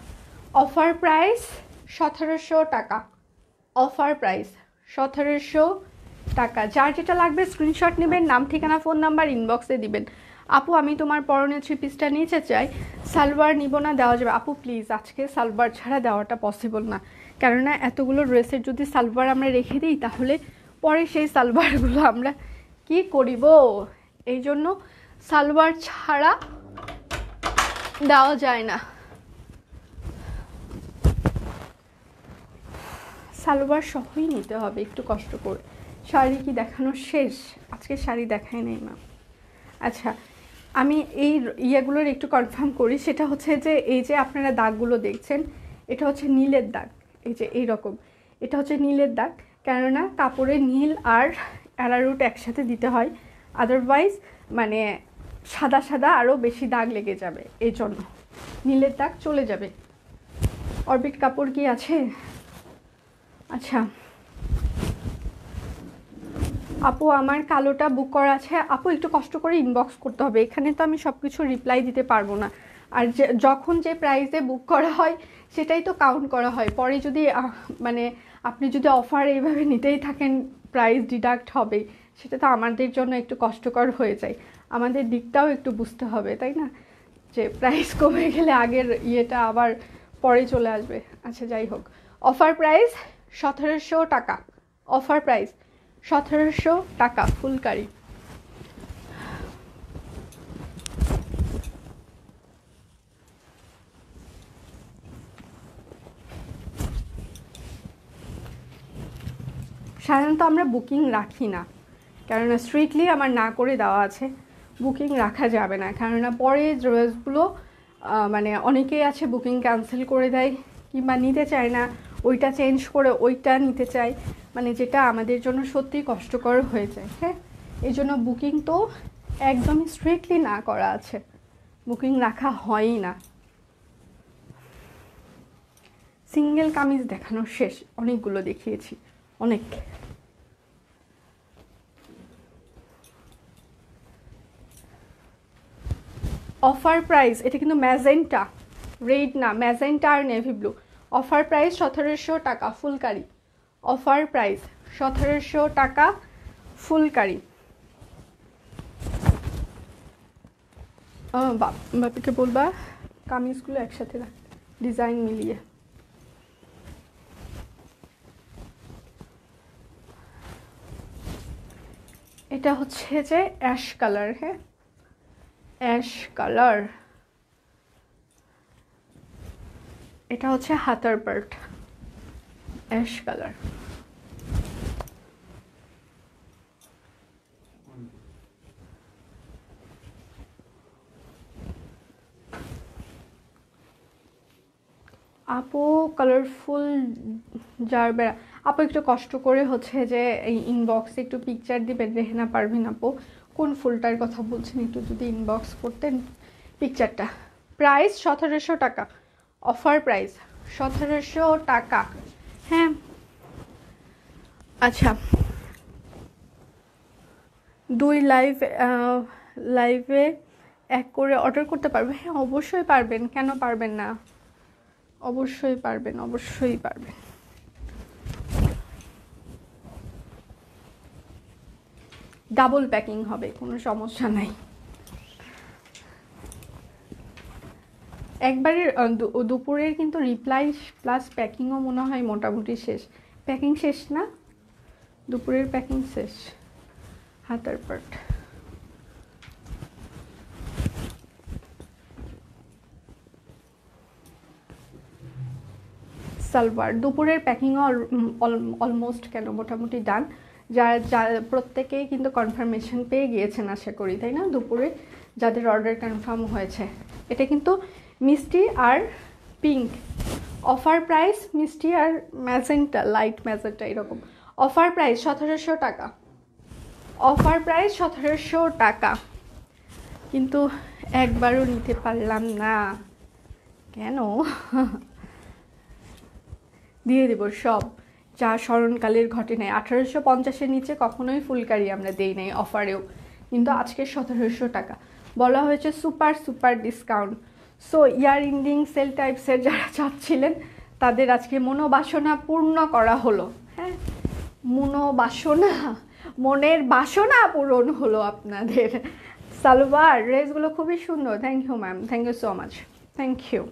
অফার প্রাইস 1700 টাকা। অফার প্রাইস 1700 টাকা। যার যেটা লাগবে স্ক্রিনশট নেবেন, নাম ঠিকানা ফোন নাম্বার ইনবক্সে দিবেন। আপু আমি তোমার পরনের 3 পিসটা নিতে চাই, সালোয়ার নিব না, দেওয়া যাবে? আপু প্লিজ আজকে সালোয়ার ছাড়া দেওয়াটা পসিবল না, কেননা এতগুলো ড্রেসের যদি সালোয়ার আমরা রেখে দিই তাহলে পরে সেই সালোয়ারগুলো আমরা কি করিব, এই জন্য সালোয়ার ছাড়া দেওয়া যায় না। সালোয়ার সহই নিতে হবে, একটু কষ্ট করে। শাড়ি কি দেখানো শেষ? আজকে শাড়ি দেখাই নাই মা। আচ্ছা আমি এই ইয়েগুলোর একটু কনফার্ম করি, সেটা হচ্ছে যে এই যে আপনারা দাগগুলো দেখছেন এটা হচ্ছে নীলের দাগ, এই যে এইরকম, এটা হচ্ছে নীলের দাগ, কেননা কাপড়ে নীল আর অ্যারারুট একসাথে দিতে হয়, আদারওয়াইজ মানে সাদা সাদা আরও বেশি দাগ লেগে যাবে, এই জন্য নীলের দাগ চলে যাবে। অরবিট কাপড় কি আছে? আচ্ছা আপু আমার কালোটা বুক করা আছে। আপু একটু কষ্ট করে ইনবক্স করতে হবে, এখানে তো আমি সব কিছু রিপ্লাই দিতে পারবো না। আর যখন যে প্রাইসে বুক করা হয় সেটাই তো কাউন্ট করা হয়, পরে যদি মানে আপনি যদি অফার এইভাবে নিতেই থাকেন প্রাইস ডিডাক্ট হবে, সেটা তো আমাদের জন্য একটু কষ্টকর হয়ে যায়। আমাদের দিকটাও একটু বুঝতে হবে, তাই না, যে প্রাইস কমে গেলে আগের ইয়েটা আবার পরে চলে আসবে। আচ্ছা যাই হোক, অফার প্রাইস 1700 টাকা, অফার প্রাইস 1700 টাকা ফুলকারি। সাধারণত আমরা বুকিং রাখি না, কেননা স্ট্রিক্টলি আমার না করে দেওয়া আছে, বুকিং রাখা যাবে না, কেননা পরে ড্রেসগুলো মানে অনেকেই আছে বুকিং ক্যান্সেল করে দেয় কিংবা নিতে চায় না, ওইটা চেঞ্জ করে ওইটা নিতে চায়, মানে যেটা আমাদের জন্য সত্যিই কষ্টকর হয়ে যায়। হ্যাঁ, এই জন্য বুকিং তো একদমই স্ট্রিক্টলি না করা আছে, বুকিং রাখা হয়ই না। সিঙ্গেল কামিজ দেখানো শেষ, অনেকগুলো দেখিয়েছি, অনেক। অফার প্রাইস, এটা কিন্তু ম্যাজেন্টা, রেড না, ম্যাজেন্টা আর নেভি ব্লু। অফার প্রাইস 1700 টাকা ফুলকারি, অফার প্রাইস 1700 টাকা ফুলকারি। বাপিকে বলবা কামিজগুলো একসাথে রাখ, ডিজাইন মিলিয়ে। এটা হচ্ছে যে অ্যাশ কালার, হ্যাঁ অ্যাশ কালার, এটা হচ্ছে হাতার পার্ট, অ্যাশ কালার। আপু কালারফুল জারবেরা, আপু একটু কষ্ট করে হচ্ছে যে এই ইনবক্সে একটু পিকচার দিবেন, রেহেনা পারভিন আপু কোন ফুলটার কথা বলছেন একটু যদি ইনবক্স করতেন পিকচারটা। প্রাইস 1700 টাকা, অফার প্রাইস 1700 টাকা। হ্যাঁ আচ্ছা, 2 লাইভে এক করে অর্ডার করতে পারবে? হ্যাঁ অবশ্যই পারবেন, কেন পারবেন না, অবশ্যই পারবেন, অবশ্যই পারবেন। ডাবল প্যাকিং হবে, কোনো সমস্যা নাই। একবারের দুপুরের কিন্তু রিপ্লাই প্লাস প্যাকিংও মনে হয় মোটামুটি শেষ, প্যাকিং শেষ না, দুপুরের প্যাকিং শেষ। হাতার পার্ট, সালোয়ার, দুপুরের প্যাকিংও অলমোস্ট কেন মোটামুটি ডান। যা প্রত্যেকেই কিন্তু কনফার্মেশন পেয়ে গিয়েছেন আশা করি, তাই না, দুপুরে যাদের অর্ডার কনফার্ম হয়েছে। এটা কিন্তু মিষ্টি আর পিঙ্ক, অফার প্রাইস মিষ্টি আর ম্যাজেন্টা, লাইট ম্যাজেন্টা এরকম। অফার প্রাইস 1700 টাকা, অফার প্রাইস 1700 টাকা। কিন্তু একবারও নিতে পারলাম না কেন? দিয়ে দেব সব, যা স্মরণকালের ঘটনায়। 1850-এর নিচে কখনোই ফুলকারি আমরা দেই নাই অফারেও, কিন্তু আজকে 1700 টাকা বলা হয়েছে, সুপার সুপার ডিসকাউন্ট। সো ইয়ার ইন্ডিং সেল টাইপসের যারা চাচ্ছিলেন তাদের আজকে মনোবাসনা পূর্ণ করা হলো। হ্যাঁ বাসনা, মনের বাসনা পূরণ হলো আপনাদের। সালোয়ার ড্রেসগুলো খুবই সুন্দর। Thank you ma'am, thank you so much, thank you.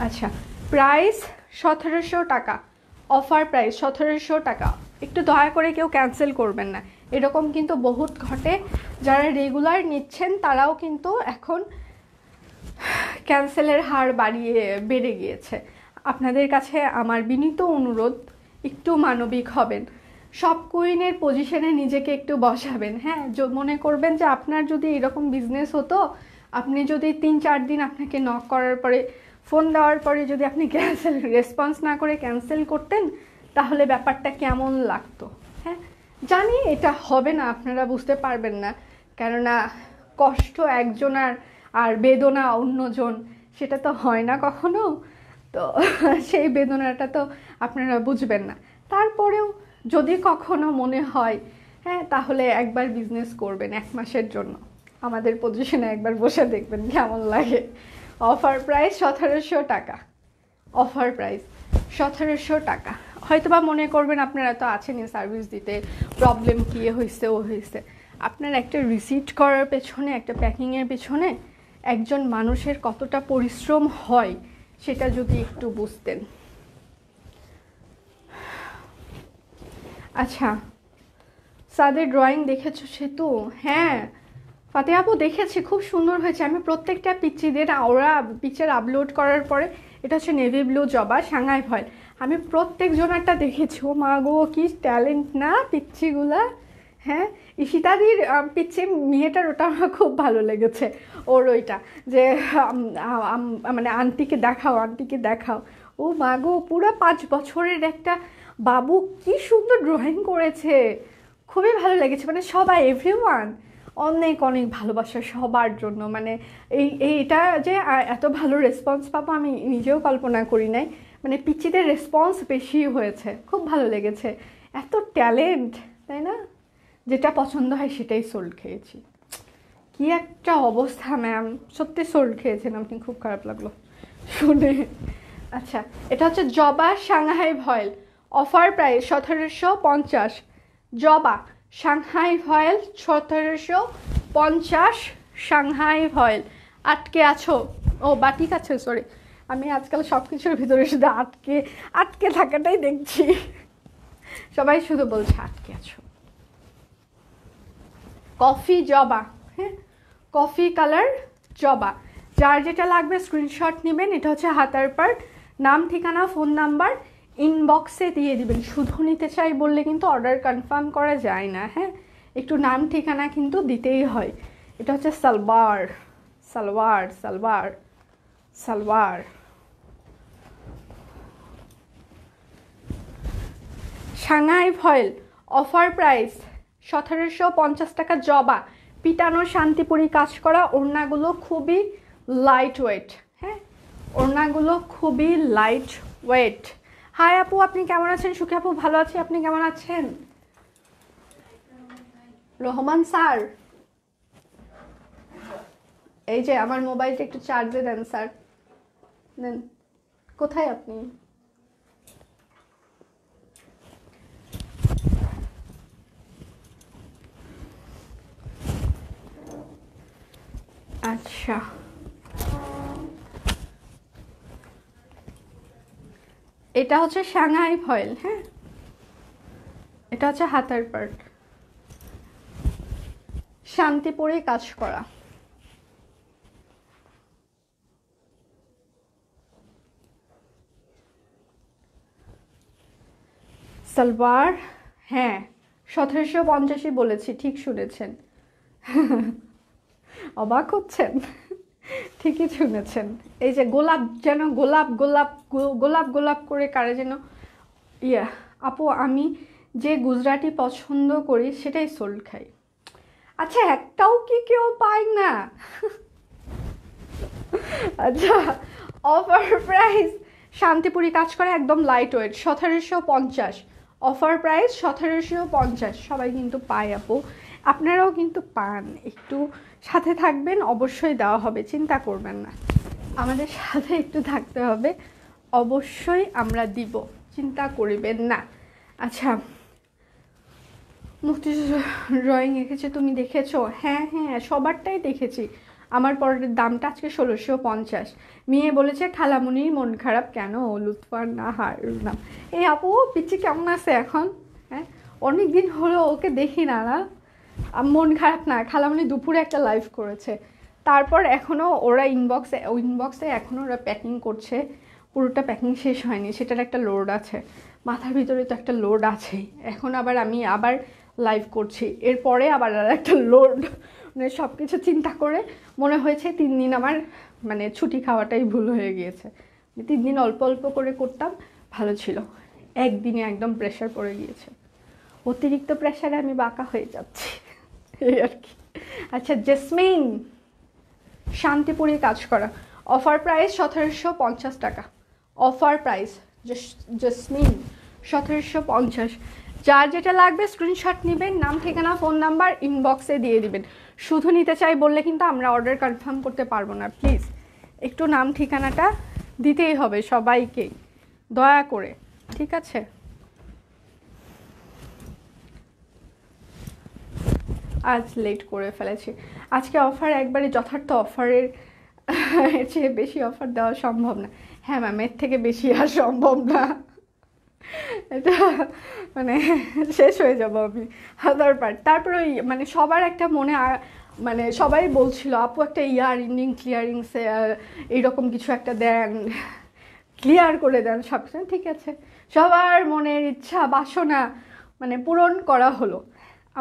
আচ্ছা, প্রাইস 1700 টাকা, অফার প্রাইস 1700 টাকা। একটু দয়া করে কেউ ক্যান্সেল করবেন না, এরকম কিন্তু বহুত ঘটে। যারা রেগুলার নিচ্ছেন তারাও কিন্তু এখন ক্যান্সেলের হার বেড়ে গিয়েছে। আপনাদের কাছে আমার বিনীত অনুরোধ, একটু মানবিক হবেন, সব কুইনের পজিশনে নিজেকে একটু বসাবেন। হ্যাঁ, মনে করবেন যে আপনার যদি এরকম বিজনেস হতো, আপনি যদি 3-4 দিন আপনাকে নক করার পরে, ফোন দেওয়ার পরে যদি আপনি রেসপন্স না করে ক্যান্সেল করতেন, তাহলে ব্যাপারটা কেমন লাগতো। হ্যাঁ, জানি এটা হবে না, আপনারা বুঝতে পারবেন না, কেননা কষ্ট একজনের আর বেদনা অন্যজন, সেটা তো হয় না কখনো। তো সেই বেদনাটা তো আপনারা বুঝবেন না। তারপরেও যদি কখনো মনে হয়, হ্যাঁ, তাহলে একবার বিজনেস করবেন 1 মাসের জন্য, আমাদের পজিশনে একবার বসে দেখবেন কেমন লাগে। অফার প্রাইস 1700 টাকা, অফার প্রাইস 1700 টাকা। হয়তো বা মনে করবেন আপনারা তো আছেনই সার্ভিস দিতে, প্রবলেম কী হয়েছে ও হয়েছে। আপনার একটা রিসিট করার পেছনে, একটা প্যাকিংয়ের পেছনে একজন মানুষের কতটা পরিশ্রম হয় সেটা যদি একটু বুঝতেন। আচ্ছা, সাদের ড্রয়িং দেখেছো সেতু? হ্যাঁ ফাতে আপু দেখেছি, খুব সুন্দর হয়েছে। আমি প্রত্যেকটা পিচ্চিদের ওরা পিকচার আপলোড করার পরে, এটা হচ্ছে নেভি ব্লু জবা সাংহাই ভয়েল, আমি প্রত্যেক জনারটা দেখেছি। ও মা গো, কি ট্যালেন্ট না পিচ্চিগুলা। হ্যাঁ, ঈশিতাদির পিচ্ছি মেয়েটার ওটা আমার খুব ভালো লেগেছে, ওর ওইটা যে মানে আন্টিকে দেখাও, আন্টিকে দেখাও। ও মা গো, পুরো 5 বছরের একটা বাবু কি সুন্দর ড্রয়িং করেছে, খুবই ভালো লেগেছে। মানে সবাই, এভরিওয়ান, অনেক অনেক ভালোবাসা সবার জন্য। মানে এইটা যে এত ভালো রেসপন্স পাবো আমি নিজেও কল্পনা করি নাই। মানে পিচ্চিদের রেসপন্স বেশি হয়েছে, খুব ভালো লেগেছে। এত ট্যালেন্ট, তাই না? যেটা পছন্দ হয় সেটাই সোল্ড খেয়েছি। কি একটা অবস্থা ম্যাম, সত্যি সোল্ড খেয়েছেন আপনি, খুব খারাপ লাগলো শুনে। আচ্ছা, এটা হচ্ছে জবা সাংহাই ভয়েল, অফার প্রাইস 1750। জবা সাংহাই ভয়েল 1750, সাংহাই ভয়েল। আটকে আছো? ও বাটিক আছে, সরি, আমি আজকাল সব কিছুর ভিতরে শুধু আটকে আটকে থাকাটাই দেখছি, সবাই শুধু বলছে আটকে আছো। কফি জবা, হ্যাঁ, কফি কালার জবা। যার যেটা লাগবে স্ক্রিনশট নেবেন। এটা হচ্ছে হাতার পার্ট, নাম ঠিকানা ফোন নাম্বার ইনবক্সে দিয়ে দিবেন। শুধু নিতে চাই বললে কিন্তু অর্ডার কনফার্ম করা যায় না। হ্যাঁ, একটু নাম ঠিকানা কিন্তু দিতেই হয়। এটা হচ্ছে সালোয়ার, সালোয়ার, সালোয়ার, সালোয়ার। সাংহাই ভয়েল, অফার প্রাইস 1750 টাকা। জবা পিটানো শান্তিপুরি কাজ করা, ওড়নাগুলো খুবই লাইট ওয়েট। হ্যাঁ, ওড়নাগুলো খুবই লাইট ওয়েট। হাই আপু, আপনি কেমন আছেন? সুখী আপু ভালো আছি, আপনি কেমন আছেন? রহমান স্যার, এই যে আমার মোবাইলটা একটু চার্জে দেন স্যার, দেন। কোথায় আপনি? আচ্ছা, এটা হচ্ছে সাংহাই ভয়েল। হ্যাঁ, এটা হচ্ছে হাতার পার্ট, শান্তিপুরে কাজ করা। সালোয়ার, হ্যাঁ 1750 বলেছি, ঠিক শুনেছেন। অবাক হচ্ছেন? ঠিকই শুনেছেন। এই যে গোলাপ, যেন গোলাপ গোলাপ গোলাপ গোলাপ করে কারে যেন ইয়া। আপু আমি যে গুজরাটি পছন্দ করি সেটাই সোল্ড খাই। আচ্ছা, একটাও কি কেউ পায় না? আচ্ছা, অফার প্রাইস শান্তিপুরি কাজ করে, একদম লাইট ওয়েট, 1750। Offer price 1750। সবাই কিন্তু পায় আপু, আপনারাও কিন্তু পান। একটু সাথে থাকবেন, অবশ্যই দেওয়া হবে, চিন্তা করবেন না। আমাদের সাথে একটু থাকতে হবে, অবশ্যই আমরা দিব, চিন্তা করিবেন না। আচ্ছা, মুক্তিযুদ্ধ ড্রয়িং এঁকেছে, তুমি দেখেছো? হ্যাঁ হ্যাঁ, সবারটাই দেখেছি। আমার পরের দামটা আজকে 1650। মেয়ে বলেছে খালামুনির মন খারাপ কেন, লুৎফার না হারুর নাম। এই আপু পিচ্ছি কেমন আছে এখন? হ্যাঁ, অনেক দিন হলো ওকে দেখি না না। মন খারাপ না, খালামুনি দুপুরে একটা লাইভ করেছে, তারপর এখনও ওরা ইনবক্সে এখনও ওরা প্যাকিং করছে, পুরোটা প্যাকিং শেষ হয়নি, সেটার একটা লোড আছে, মাথার ভিতরে তো একটা লোড আছেই। এখন আবার আমি আবার লাইভ করছি, এরপরে আবার আর একটা লোড, মানে সব কিছু চিন্তা করে মনে হয়েছে 3 দিন আমার মানে ছুটি খাওয়াটাই ভুল হয়ে গিয়েছে। 3 দিন অল্প অল্প করে করতাম, ভালো ছিল। একদিনে একদম প্রেশার পড়ে গিয়েছে, অতিরিক্ত প্রেশারে আমি বাঁকা হয়ে যাচ্ছি এই আর কি। আচ্ছা, জেসমিন শান্তিপুরে কাজ করা, অফার প্রাইস 1750 টাকা, অফার প্রাইস জেসমিন 1750। যার যেটা লাগবে স্ক্রিনশট নেবেন, নাম ঠিকানা ফোন নাম্বার ইনবক্সে দিয়ে দিবেন। শুধু নিতে চাই বললে কিন্তু আমরা অর্ডার কনফার্ম করতে পারবো না, প্লিজ একটু নাম ঠিকানাটা দিতেই হবে সবাইকেই, দয়া করে, ঠিক আছে? আজ লেট করে ফেলেছি। আজকে অফার একবারে যথার্থ অফারের চেয়ে বেশি অফার দেওয়া সম্ভব না। হ্যাঁ ম্যাম, এর থেকে বেশি আর সম্ভব না, এটা মানে শেষ হয়ে যাবো আমি হাজার পার্ট। তারপরে ওই মানে সবার একটা মনে মানে সবাই বলছিল আপু একটা ইয়ারিং ক্লিয়ারিংসে এইরকম কিছু একটা দেন, ক্লিয়ার করে দেন সব কিছু। ঠিক আছে, সবার মনের ইচ্ছা বাসনা মানে পূরণ করা হলো।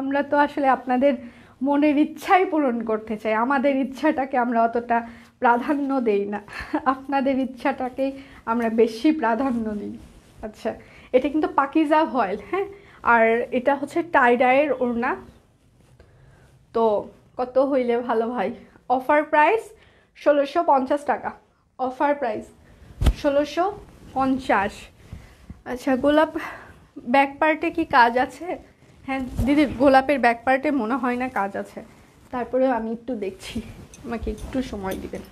আমরা তো আসলে আপনাদের মনের ইচ্ছাই পূরণ করতে চাই, আমাদের ইচ্ছাটাকে আমরা অতটা প্রাধান্য দেই না, আপনাদের ইচ্ছাটাকেই আমরা বেশি প্রাধান্য দিই। আচ্ছা, এটা কিন্তু পাকিজা ভয়েল, হ্যাঁ, আর এটা হচ্ছে টাইডাইয়ের ওড়না। তো কত হইলে ভালো ভাই? অফার প্রাইস 1650 টাকা, অফার প্রাইস 1650। আচ্ছা, গোলাপ ব্যাক পার্টে কি কাজ আছে? হ্যাঁ দিদি, গোলাপের ব্যাক পার্টে মনে হয় না কাজ আছে, তারপরেও আমি একটু দেখছি, আমাকে একটু সময় দিবেন।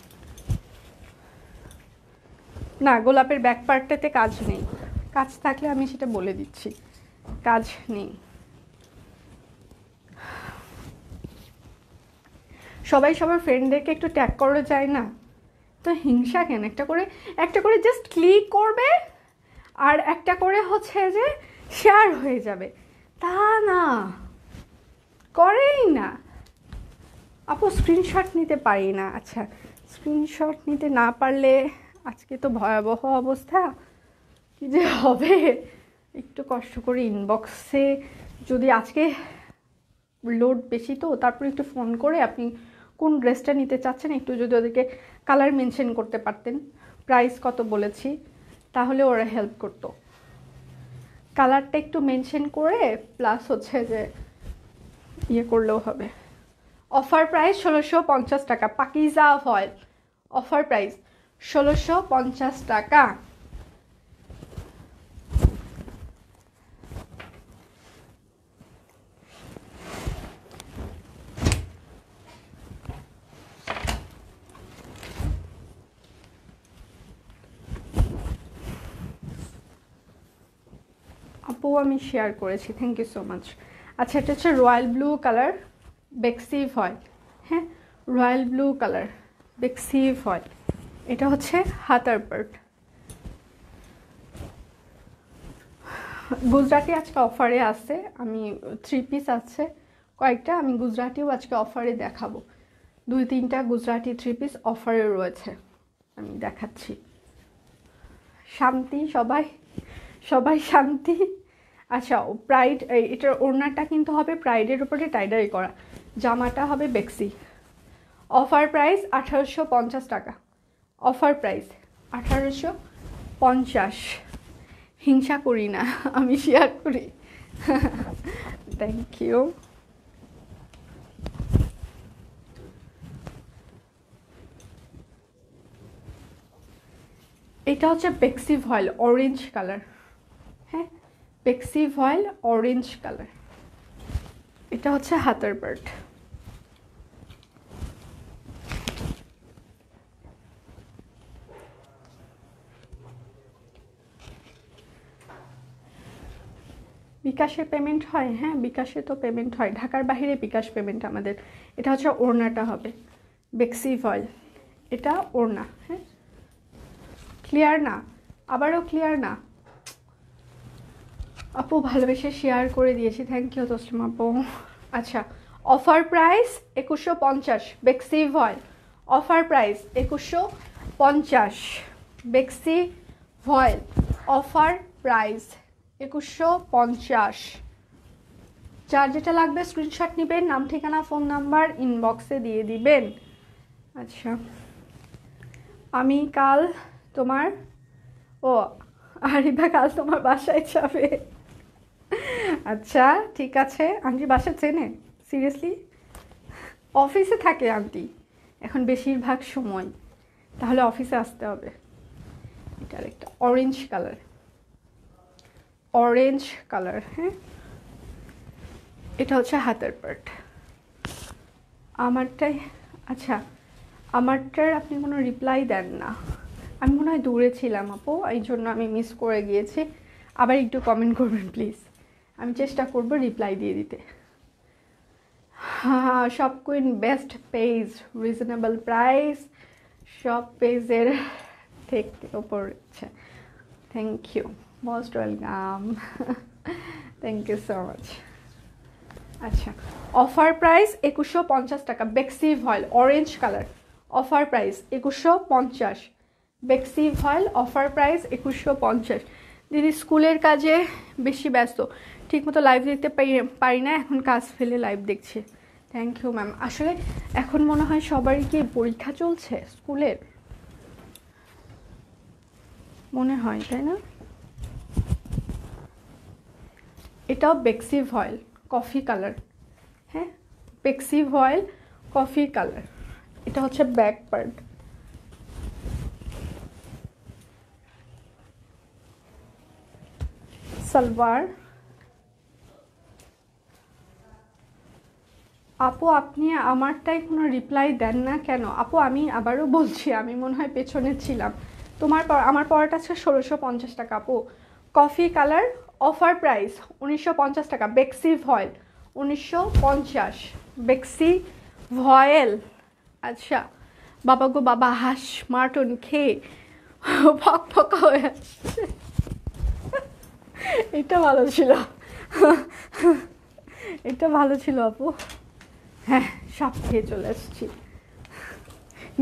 না, গোলাপের ব্যাক পার্টটাতে কাজ নেই, কাজ থাকলে আমি সেটা বলে দিচ্ছি, কাজ নেই। সবাই সবার ফ্রেন্ডদেরকে একটু ট্যাগ করা যায় না? তো হিংসা কেন? একটা করে জাস্ট ক্লিক করবে আর একটা করে হচ্ছে যে শেয়ার হয়ে যাবে, তা না, করেই না। আপু স্ক্রিনশট নিতে পারি না। আচ্ছা, স্ক্রিনশট নিতে না পারলে আজকে তো ভয়াবহ অবস্থা, কি যে হবে। একটু কষ্ট করে ইনবক্সে যদি আজকে লোড বেশি, তো তারপর একটু ফোন করে আপনি কোন ড্রেসটা নিতে চাচ্ছেন একটু যদি ওদেরকে কালার মেনশন করতে পারতেন, প্রাইস কত বলেছি, তাহলে ওরা হেল্প করতো। কালারটা একটু মেনশন করে প্লাস হচ্ছে যে ইয়ে করলেও হবে। অফার প্রাইস 1650 টাকা, পাকিজা ফয়েল, অফার প্রাইস 1650 টাকা। আপু আমি শেয়ার করেছি, থ্যাংক ইউ সো মাচ। আচ্ছা, এটা হচ্ছে রয়্যাল ব্লু কালার, বেক্সিভ হয়, হ্যাঁ, রয়্যাল ব্লু কালার বেক্সিভ হয়। এটা হচ্ছে হাতার পার্ট। গুজরাটি আজকে অফারে আছে, আমি 3 পিস আছে কয়েকটা, আমি গুজরাটিও আজকে অফারে দেখাবো। 2-3টা গুজরাটি 3 পিস অফারে রয়েছে, আমি দেখাচ্ছি। শান্তি সবাই, সবাই শান্তি। আচ্ছা, প্রাইড, এটার ওড়নাটা কিন্তু হবে প্রাইডের উপরে টাইডাই করা, জামাটা হবে বেক্সি। অফার প্রাইস 1850 টাকা, অফার প্রাইস 1850। হিংসা করি না, আমি শেয়ার করি। Thank you. এটা হচ্ছে বেক্সি ভয়েল অরেঞ্জ কালার, হ্যাঁ, বেক্সি ভয়েল অরেঞ্জ কালার। এটা হচ্ছে হাতার পার্ট। বিকাশে পেমেন্ট হয়? হ্যাঁ, বিকাশে তো পেমেন্ট হয়, ঢাকার বাইরে বিকাশ পেমেন্ট আমাদের। এটা হচ্ছে ওড়নাটা হবে বেক্সি ভয়েল, এটা ওড়না। হ্যাঁ, ক্লিয়ার না? আবারও ক্লিয়ার না? আপু ভালোবেসে শেয়ার করে দিয়েছি, থ্যাংক ইউ তসলিম আপু। আচ্ছা, অফার প্রাইস 2150 বেক্সি ভয়েল, অফার প্রাইস 2150 বেক্সি ভয়েল, অফার প্রাইস 2150। যার যেটা লাগবে স্ক্রিনশট নেবেন, নাম ঠিকানা ফোন নাম্বার ইনবক্সে দিয়ে দিবেন। আচ্ছা, আমি কাল তোমার, ও আরিবা কাল তোমার বাসায় যাবে। আচ্ছা ঠিক আছে, আন্টি বাসা চেনে? সিরিয়াসলি? অফিসে থাকে আন্টি এখন বেশিরভাগ সময়, তাহলে অফিসে আসতে হবে। এটার একটা অরেঞ্জ কালার, অরেঞ্জ কালার। হ্যাঁ, এটা হচ্ছে হাতের পার্ট আমারটাই। আচ্ছা, আমারটার আপনি কোনো রিপ্লাই দেন না, আমি মনে হয় দূরে ছিলাম আপু, এই জন্য আমি মিস করে গিয়েছি। আবার একটু কমেন্ট করবেন প্লিজ, আমি চেষ্টা করব রিপ্লাই দিয়ে দিতে। হ্যাঁ, সব queen best page, reasonable price, সব পেজের থেকে ওপর। আচ্ছা, thank you, most welcome, thank you so much. আচ্ছা, অফার প্রাইস 2150 টাকা বেক্সি voile, orange colour, offer price 2150 বেক্সি ভয়েল, অফার প্রাইস 2150। দিদি স্কুলের কাজে বেশি ব্যস্ত, ঠিকমতো লাইভ দেখতে পারি না, এখন কাজ ফেলে লাইভ দেখছি। Thank you ma'am. আসলে এখন মনে হয় সবারই কি পরীক্ষা চলছে স্কুলের, মনে হয়, তাই না? এটাও বেক্সি ভয়েল কফি কালার। হ্যাঁ, বেক্সি ভয়েল কফি কালার। এটা হচ্ছে ব্যাক পার্ট, সালোয়ার। আপু আপনি আমারটাই কোনো রিপ্লাই দেন না কেন? আপু আমি আবারও বলছি, আমি মনে হয় পেছনে ছিলাম। আমার পড়াটা আছে 1650 টাকা আপু, কফি কালার, অফার প্রাইস 1950 টাকা বেক্সি ভয়েল, 1950 বেক্সি ভয়েল। আচ্ছা বাবা গো বাবা, হাঁস মাটন খেয়ে ফক ফকা হয়ে আসছে। এটা ভালো ছিল, এটা ভালো ছিল আপু। হ্যাঁ, সব খেয়ে চলে এসেছি,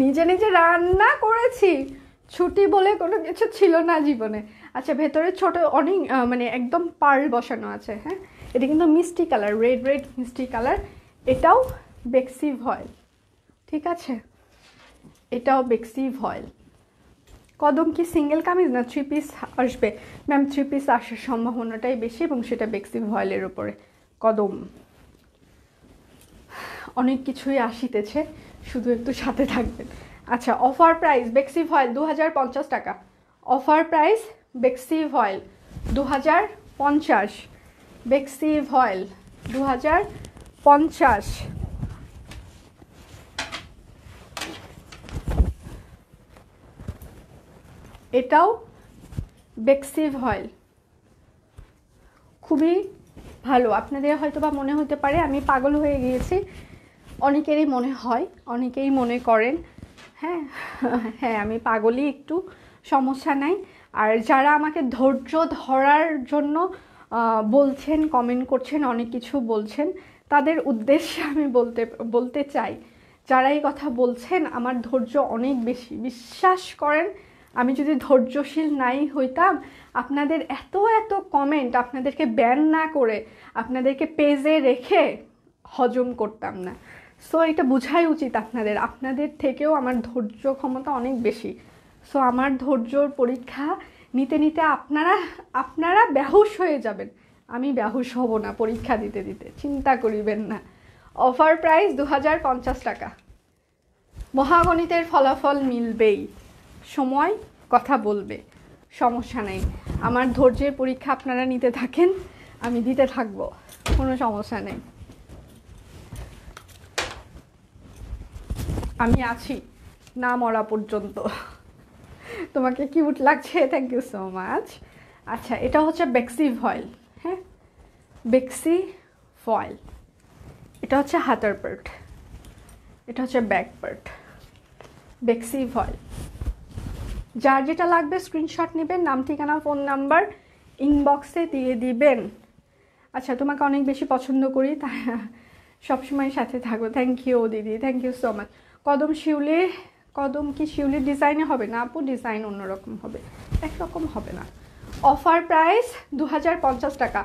নিজে নিজে রান্না করেছি, ছুটি বলে কোনো কিছু ছিল না জীবনে। আচ্ছা, ভেতরে ছোট অনেক মানে একদম পার্ল বসানো আছে। হ্যাঁ, এটা কিন্তু মিষ্টি কালার, রেড রেড মিষ্টি কালার। এটাও বেক্সি ভয়েল, ঠিক আছে, এটাও বেক্সি ভয়েল। কদম কি সিঙ্গেল কামিজ না 3 পিস আসবে? ম্যাম 3 পিস আসার সম্ভাবনাটাই বেশি, এবং সেটা বেক্সি ভয়েলের উপরে। কদম অনেক কিছুই আসিতেছে, শুধু একটু সাথে থাকবেন। আচ্ছা, অফার প্রাইস বেক্সি ভয়েল 2050 টাকা, অফার প্রাইস বেক্সি ভয়েল 2050, বেক্সি ভয়েল 2050। এটাও বেক্সি ভয়েল, খুবই ভালো। আপনাদের হয়তো বা মনে হতে পারে আমি পাগল হয়ে গিয়েছি, অনেকেরই মনে হয়, অনেকেই মনে করেন। হ্যাঁ হ্যাঁ, আমি পাগলই একটু, সমস্যা নাই। আর যারা আমাকে ধৈর্য ধরার জন্য বলছেন, কমেন্ট করছেন, অনেক কিছু বলছেন, তাদের উদ্দেশ্যে আমি বলতে চাই, যারা এই কথা বলছেন আমার ধৈর্য অনেক বেশি, বিশ্বাস করেন। আমি যদি ধৈর্যশীল নাই হইতাম, আপনাদের এত এত কমেন্ট আপনাদেরকে ব্যান না করে, আপনাদেরকে পেজে রেখে হজম করতাম না। সো এটা বোঝাই উচিত আপনাদের, আপনাদের থেকেও আমার ধৈর্য ক্ষমতা অনেক বেশি। সো আমার ধৈর্যর পরীক্ষা নিতে নিতে আপনারা বেহুশ হয়ে যাবেন, আমি বেহুশ হব না পরীক্ষা দিতে দিতে, চিন্তা করিবেন না। অফার প্রাইস 2050 টাকা। মহাগণিতের ফলাফল মিলবেই, সময় কথা বলবে, সমস্যা নেই। আমার ধৈর্যের পরীক্ষা আপনারা নিতে থাকেন, আমি দিতে থাকবো, কোনো সমস্যা নেই। আমি আছি না মরা পর্যন্ত। তোমাকে কিউট লাগছে, থ্যাংক ইউ সো মাচ। আচ্ছা, এটা হচ্ছে বেক্সি ভয়েল। হ্যাঁ, বেক্সি ফয়েল, এটা হচ্ছে হাতার পার্ট, এটা হচ্ছে ব্যাক পার্ট। বেক্সি ফয়েল, যার যেটা লাগবে স্ক্রিনশট নেবেন, নাম ঠিকানা ফোন নাম্বার ইনবক্সে দিয়ে দিবেন। আচ্ছা, তোমাকে অনেক বেশি পছন্দ করি, তাই সবসময় সাথে থাকবো। থ্যাংক ইউ দিদি, থ্যাংক ইউ সো মাচ। কদম শিউলির, কদম কি শিউলির ডিজাইনে হবে না আপু? ডিজাইন অন্যরকম হবে, একরকম হবে না। অফার প্রাইস 2050 টাকা,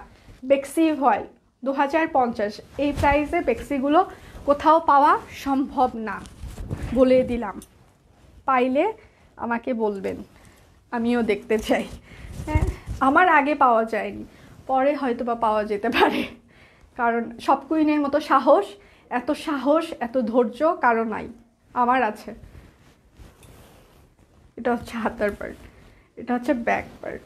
বেক্সি ভয়েল 2050। এই প্রাইসে বেক্সিগুলো কোথাও পাওয়া সম্ভব না, বলে দিলাম। পাইলে আমাকে বলবেন, আমিও দেখতে চাই। হ্যাঁ, আমার আগে পাওয়া যায়নি, পরে হয়তো বা পাওয়া যেতে পারে, কারণ সব কুইনের মতো সাহস, এত ধৈর্য কারো নাই, আমার আছে। এটা হচ্ছে হাতার পার্ট, এটা হচ্ছে ব্যাক পার্ট।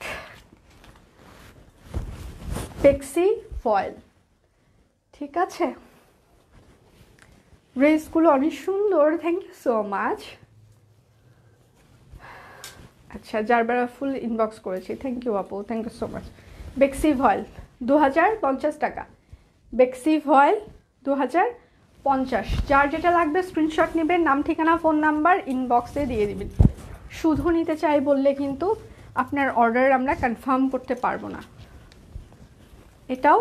বেক্সি ফয়েল, ঠিক আছে। ড্রেসগুলো অনেক সুন্দর, থ্যাংক ইউ সো মাচ। আচ্ছা, যারবার ফুল ইনবক্স করেছি, থ্যাংক ইউ আপু, থ্যাংক ইউ সো মাচ। বেক্সি ভয়েল 2050 টাকা, বেক্সি ভয়েল 2050। যার যেটা লাগবে স্ক্রিনশট নেবেন, নাম ঠিকানা ফোন নাম্বার ইনবক্সে দিয়ে দিবেন। শুধু নিতে চাই বললে কিন্তু আপনার অর্ডার আমরা কনফার্ম করতে পারবো না। এটাও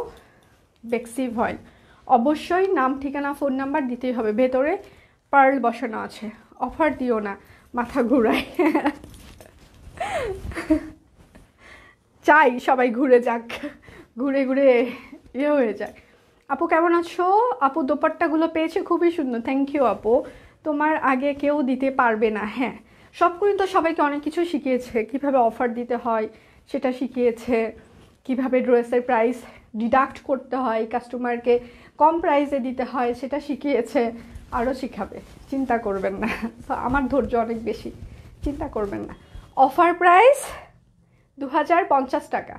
বেক্সি ভয়েল, অবশ্যই নাম ঠিকানা ফোন নাম্বার দিতেই হবে। ভেতরে পার্ল বসানো আছে, অফার দিও না, মাথা ঘুরায়। চাই সবাই ঘুরে যাক, ঘুরে ঘুরে ইয়ে হয়ে যায়। আপু কেমন আছো? আপু দোপাট্টাগুলো পেয়েছে, খুবই সুন্দর, থ্যাংক ইউ আপু। তোমার আগে কেউ দিতে পারবে না। হ্যাঁ, সব কুইন তো সবাইকে অনেক কিছু শিখিয়েছে, কিভাবে অফার দিতে হয় সেটা শিখিয়েছে, কিভাবে ড্রেসের প্রাইস ডিডাক্ট করতে হয়, কাস্টমারকে কম প্রাইসে দিতে হয় সেটা শিখিয়েছে, আরও শিখাবে, চিন্তা করবেন না। তো আমার ধৈর্য অনেক বেশি, চিন্তা করবেন না। অফার প্রাইস 2050 টাকা,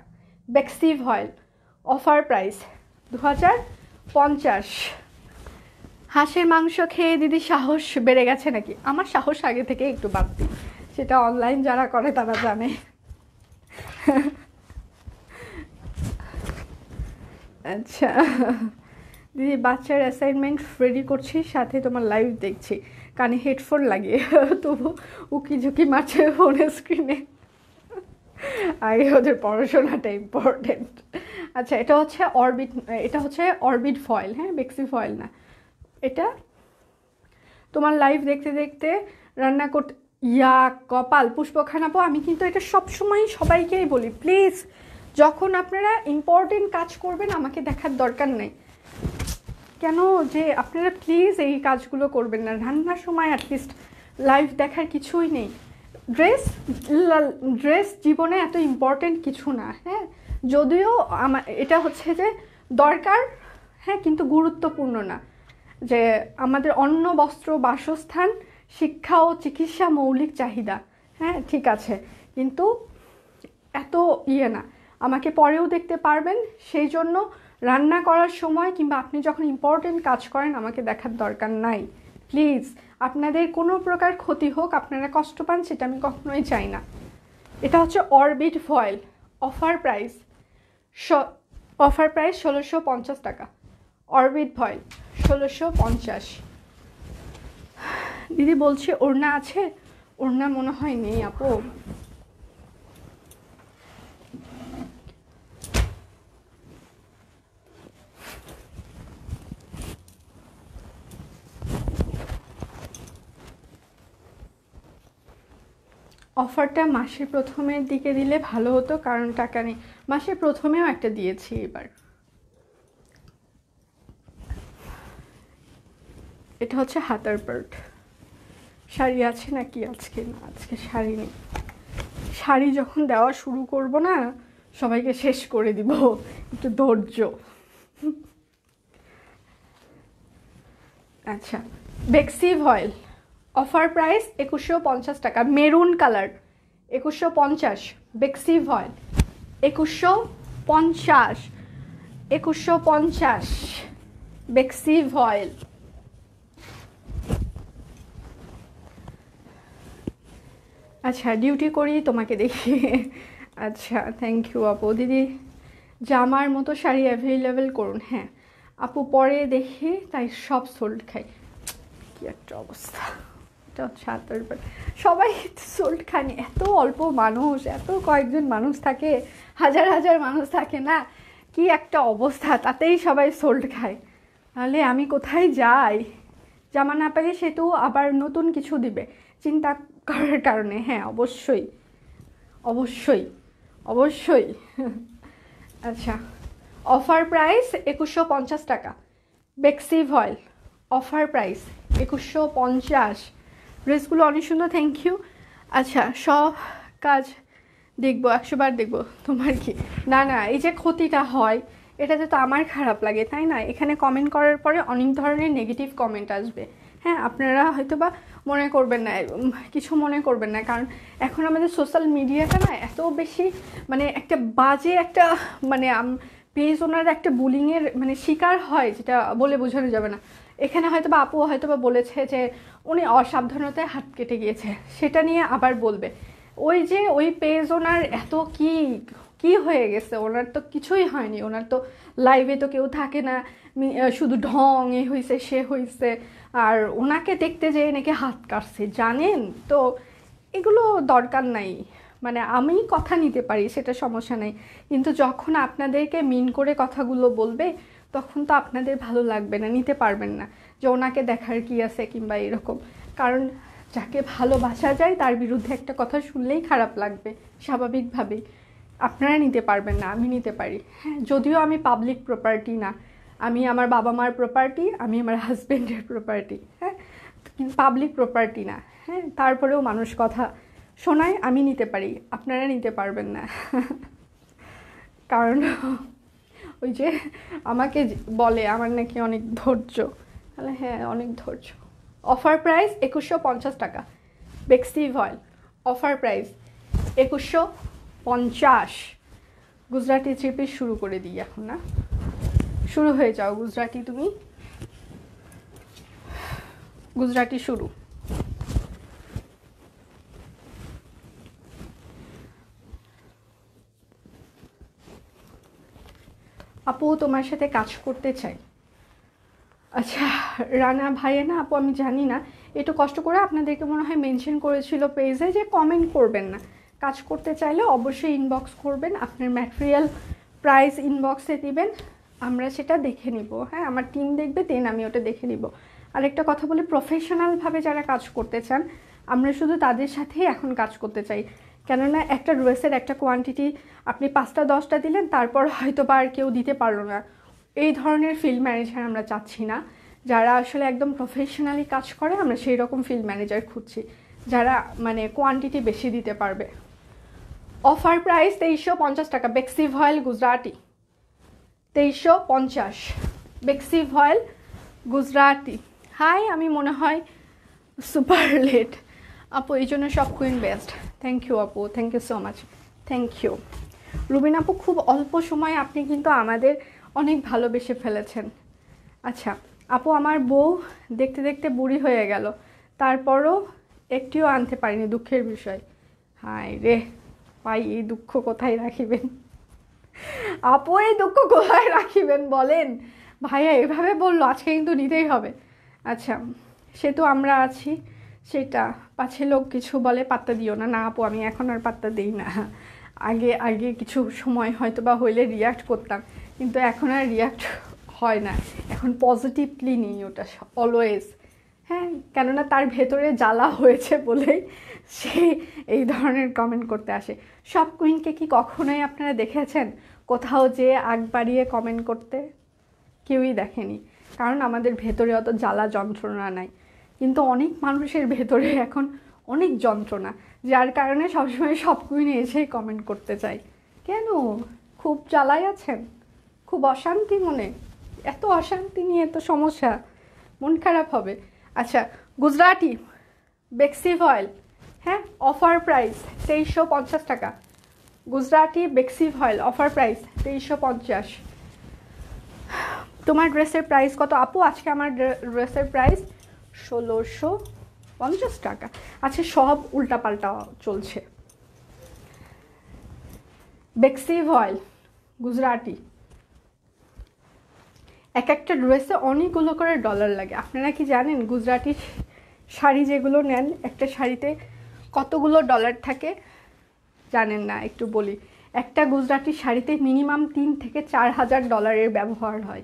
বেক্সি ভয়েল অফার প্রাইস 2050। হাঁসের মাংস খেয়ে দিদি সাহস বেড়ে গেছে নাকি? আমার সাহস আগে থেকে একটু বাড়তি, সেটা অনলাইন যারা করে তারা জানে। আচ্ছা দিদি, বাচ্চার অ্যাসাইনমেন্ট রেডি করছি, সাথে তোমার লাইভ দেখছি, কানে হেডফোন লাগিয়ে, তবু উকি ঝুঁকি মারছে ফোনের স্ক্রিনে। আগে ওদের পড়াশোনাটা ইম্পর্টেন্ট। আচ্ছা, এটা হচ্ছে অরবিট ফয়েল, হ্যাঁ, বেক্সি ফয়েল না। এটা তোমার লাইভ দেখতে দেখতে রান্না করতে, ইয়া কপাল পুষ্পখান আপু, আমি কিন্তু এটা সবসময় সবাইকেই বলি, প্লিজ যখন আপনারা ইম্পর্টেন্ট কাজ করবেন আমাকে দেখার দরকার নেই। কেন যে আপনারা প্লিজ এই কাজগুলো করবেন না, রান্নার সময় অ্যাটলিস্ট লাইভ দেখার কিছুই নেই। ড্রেস জীবনে এত ইম্পর্টেন্ট কিছু না, হ্যাঁ, যদিও এটা হচ্ছে যে দরকার, হ্যাঁ, কিন্তু গুরুত্বপূর্ণ না। যে আমাদের অন্ন বস্ত্র বাসস্থান শিক্ষা ও চিকিৎসা মৌলিক চাহিদা, হ্যাঁ ঠিক আছে, কিন্তু এত ইয়ে না। আমাকে পরেও দেখতে পারবেন, সেই জন্য রান্না করার সময় কিংবা আপনি যখন ইম্পর্টেন্ট কাজ করেন আমাকে দেখার দরকার নাই। প্লিজ, আপনাদের কোনো প্রকার ক্ষতি হোক, আপনারা কষ্ট পান, সেটা আমি কখনোই চাই না। এটা হচ্ছে অরবিট ফয়েল, অফার প্রাইস 1650 টাকা, অরবিট ফয়েল 1650। দিদি বলছে ওড়না আছে, ওড়না মনে হয় নেই আপু। অফারটা মাসের প্রথমের দিকে দিলে ভালো হতো, কারণ টাকা নেই। মাসের প্রথমেও একটা দিয়েছি এবার। এটা হচ্ছে হাতার পার্ট। শাড়ি আছে নাকি আজকে? না, আজকে শাড়ি নেই। শাড়ি যখন দেওয়া শুরু করব না, সবাইকে শেষ করে দিব, একটু ধৈর্য। আচ্ছা, বেক্সি ভয়েল অফার প্রাইস 2150 টাকা, মেরুন কালার 2150, বেক্সি ভয়েল 2150, বেক্সি ভয়েল। আচ্ছা, ডিউটি করি তোমাকে দেখি। আচ্ছা, থ্যাংক ইউ আপু। দিদি জামার মতো শাড়ি অ্যাভেলেবেল করুন। হ্যাঁ আপু পরে দেখি তাই সব সোল্ড খাই। কি একটা অবস্থা, এটা হচ্ছে হাতের ব্যাপার। সবাই সোল্ড খায়নি, এত অল্প মানুষ, এত কয়েকজন মানুষ থাকে, হাজার হাজার মানুষ থাকে না, কি একটা অবস্থা, তাতেই সবাই সোল্ড খায়। তাহলে আমি কোথায় যাই? জামা না পেলে সে তো আবার নতুন কিছু দিবে চিন্তা করার কারণে। হ্যাঁ অবশ্যই অবশ্যই অবশ্যই। আচ্ছা, অফার প্রাইস 2150 টাকা, বেক্সি ভয়েল অফার প্রাইস 2150। ড্রেসগুলো অনেক সুন্দর, থ্যাংক ইউ। আচ্ছা, সব কাজ দেখবো, 100 বার দেখবো, তোমার কি? না না, এই যে ক্ষতিটা হয় এটাতে তো আমার খারাপ লাগে, তাই না? এখানে কমেন্ট করার পরে অনেক ধরনের নেগেটিভ কমেন্ট আসবে। হ্যাঁ আপনারা হয়তো বা মনে করবেন না, কিছু মনে করবেন না, কারণ এখন আমাদের সোশ্যাল মিডিয়াটা না এত বেশি মানে একটা বাজে একটা মানে পেজ ওনার একটা বুলিংয়ের মানে শিকার হয়, যেটা বলে বোঝানো যাবে না। এখানে হয়তো বা আপু হয়তো বা বলেছে যে উনি অসাবধানতায় হাত কেটে গিয়েছে, সেটা নিয়ে আবার বলবে। ওই যে ওই পেজ ওনার এত কি কি হয়ে গেছে, ওনার তো কিছুই হয়নি, ওনার তো লাইভে তো কেউ থাকে না, শুধু ঢং এ হয়েছে সে হয়েছে, আর ওনাকে দেখতে যেয়ে নাকি হাত কাটছে, জানেন তো? এগুলো দরকার নাই। মানে আমি কথা নিতে পারি, সেটা সমস্যা নেই, কিন্তু যখন আপনাদেরকে মিন করে কথাগুলো বলবে তখন তো আপনাদের ভালো লাগবে না, নিতে পারবেন না যে ওনাকে দেখার কি আছে কিংবা এরকম। কারণ যাকে ভালোবাসা যায় তার বিরুদ্ধে একটা কথা শুনলেই খারাপ লাগবে স্বাভাবিকভাবেই। আপনারা নিতে পারবেন না, আমি নিতে পারি। হ্যাঁ, যদিও আমি পাবলিক প্রপার্টি না, আমি আমার বাবা মার প্রপার্টি, আমি আমার হাজব্যান্ডের প্রপার্টি, হ্যাঁ, কিন্তু পাবলিক প্রপার্টি না। হ্যাঁ, তারপরেও মানুষ কথা শোনায়, আমি নিতে পারি, আপনারা নিতে পারবেন না। কারণ ওই যে আমাকে বলে আমার নাকি অনেক ধৈর্য, তাহলে হ্যাঁ অনেক ধৈর্য। অফার প্রাইস 2150 টাকা, বেক্সি voile offer price 2150। Gujarati three piece শুরু করে দিই এখন, না? শুরু হয়ে যাও গুজরাটি, তুমি গুজরাটি শুরু। আপু তোমার সাথে কাজ করতে চাই। আচ্ছা রানা ভাইয়া না আপু, আমি জানি না, একটু কষ্ট করে আপনাদেরকে মনে হয় মেনশন করেছিল পেজে যে কমেন্ট করবেন না, কাজ করতে চাইলে অবশ্যই ইনবক্স করবেন, আপনার ম্যাটেরিয়াল প্রাইস ইনবক্সে দিবেন, আমরা সেটা দেখে নিব। হ্যাঁ, আমার টিম দেখবে, দেন আমি ওটা দেখে নিব। আরেকটা কথা বলি, প্রফেশনালভাবে যারা কাজ করতে চান আমরা শুধু তাদের সাথেই এখন কাজ করতে চাই। কেননা একটা ড্রেসের একটা কোয়ান্টিটি আপনি 5টা 10টা দিলেন, তারপর হয়তো বা আর কেউ দিতে পারলো না, এই ধরনের ফিল্ড ম্যানেজার আমরা চাচ্ছি না। যারা আসলে একদম প্রফেশনালি কাজ করে আমরা সেই রকম ফিল্ড ম্যানেজার খুঁজছি, যারা মানে কোয়ান্টিটি বেশি দিতে পারবে। অফার প্রাইস 2350 টাকা, বেক্সি ভয়েল গুজরাটি 2350, বেক্সি ভয়েল গুজরাটি। হাই, আমি মনে হয় সুপার লেট আপু, এই জন্য সব কুইন বেস্ট। থ্যাংক ইউ আপু, thank you so much, thank you. Rubin আপু, খুব অল্প সময় আপনি কিন্তু আমাদের অনেক ভালোবেসে ফেলেছেন। আচ্ছা আপু, আমার বউ দেখতে দেখতে বুড়ি হয়ে গেল, তারপরও একটিও আনতে পারিনি, দুঃখের বিষয়। হায় রে ভাই, এই দুঃখ কোথায় রাখিবেন আপু, এই দুঃখ কোথায় রাখিবেন বলেন? ভাইয়া এভাবে বললো, আজকে কিন্তু নিতেই হবে। আচ্ছা, সে তো আমরা আছি, সেটা পাছে লোক কিছু বলে পাত্তা দিও না। না আপু, আমি এখন আর পাত্তা দিই না। আগে আগে কিছু সময় হয়তো বা হইলে রিয়াক্ট করতাম, কিন্তু এখন আর রিয়াক্ট হয় না, এখন পজিটিভলি নিই ওটা অলওয়েজ। হ্যাঁ, কেননা তার ভেতরে জ্বালা হয়েছে বলেই সে এই ধরনের কমেন্ট করতে আসে। সব কুইনকে কি কখনোই আপনারা দেখেছেন কোথাও যে আগ বাড়িয়ে কমেন্ট করতে? কেউই দেখেনি, কারণ আমাদের ভেতরে অত জ্বালা যন্ত্রণা নাই। কিন্তু অনেক মানুষের ভেতরে এখন অনেক যন্ত্রণা, যার কারণে সবসময় সব কুইনে এসেই কমেন্ট করতে চাই। কেন? খুব জ্বালায় আছেন, খুব অশান্তি মনে, এত অশান্তি নিয়ে এত সমস্যা, মন খারাপ হবে। আচ্ছা, গুজরাটি বেক্সি ভয়েল, হ্যাঁ অফার প্রাইস 2350 টাকা, গুজরাটি বেক্সি ভয়েল অফার প্রাইস 2350। তোমার ড্রেসের প্রাইস কত আপু? আজকে আমার ড্রেসের প্রাইস 1650 টাকা। আচ্ছা, সব উল্টাপাল্টা চলছে। বেক্সি ভয়েল গুজরাটি। এক একটা ড্রেসে অনেকগুলো করে ডলার লাগে। আপনারা কি জানেন গুজরাটি শাড়ি যেগুলো নেন একটা শাড়িতে কতগুলো ডলার থাকে? জানেন না? একটু বলি, একটা গুজরাটি শাড়িতে মিনিমাম 3 থেকে 4 হাজার ডলারের ব্যবহার হয়।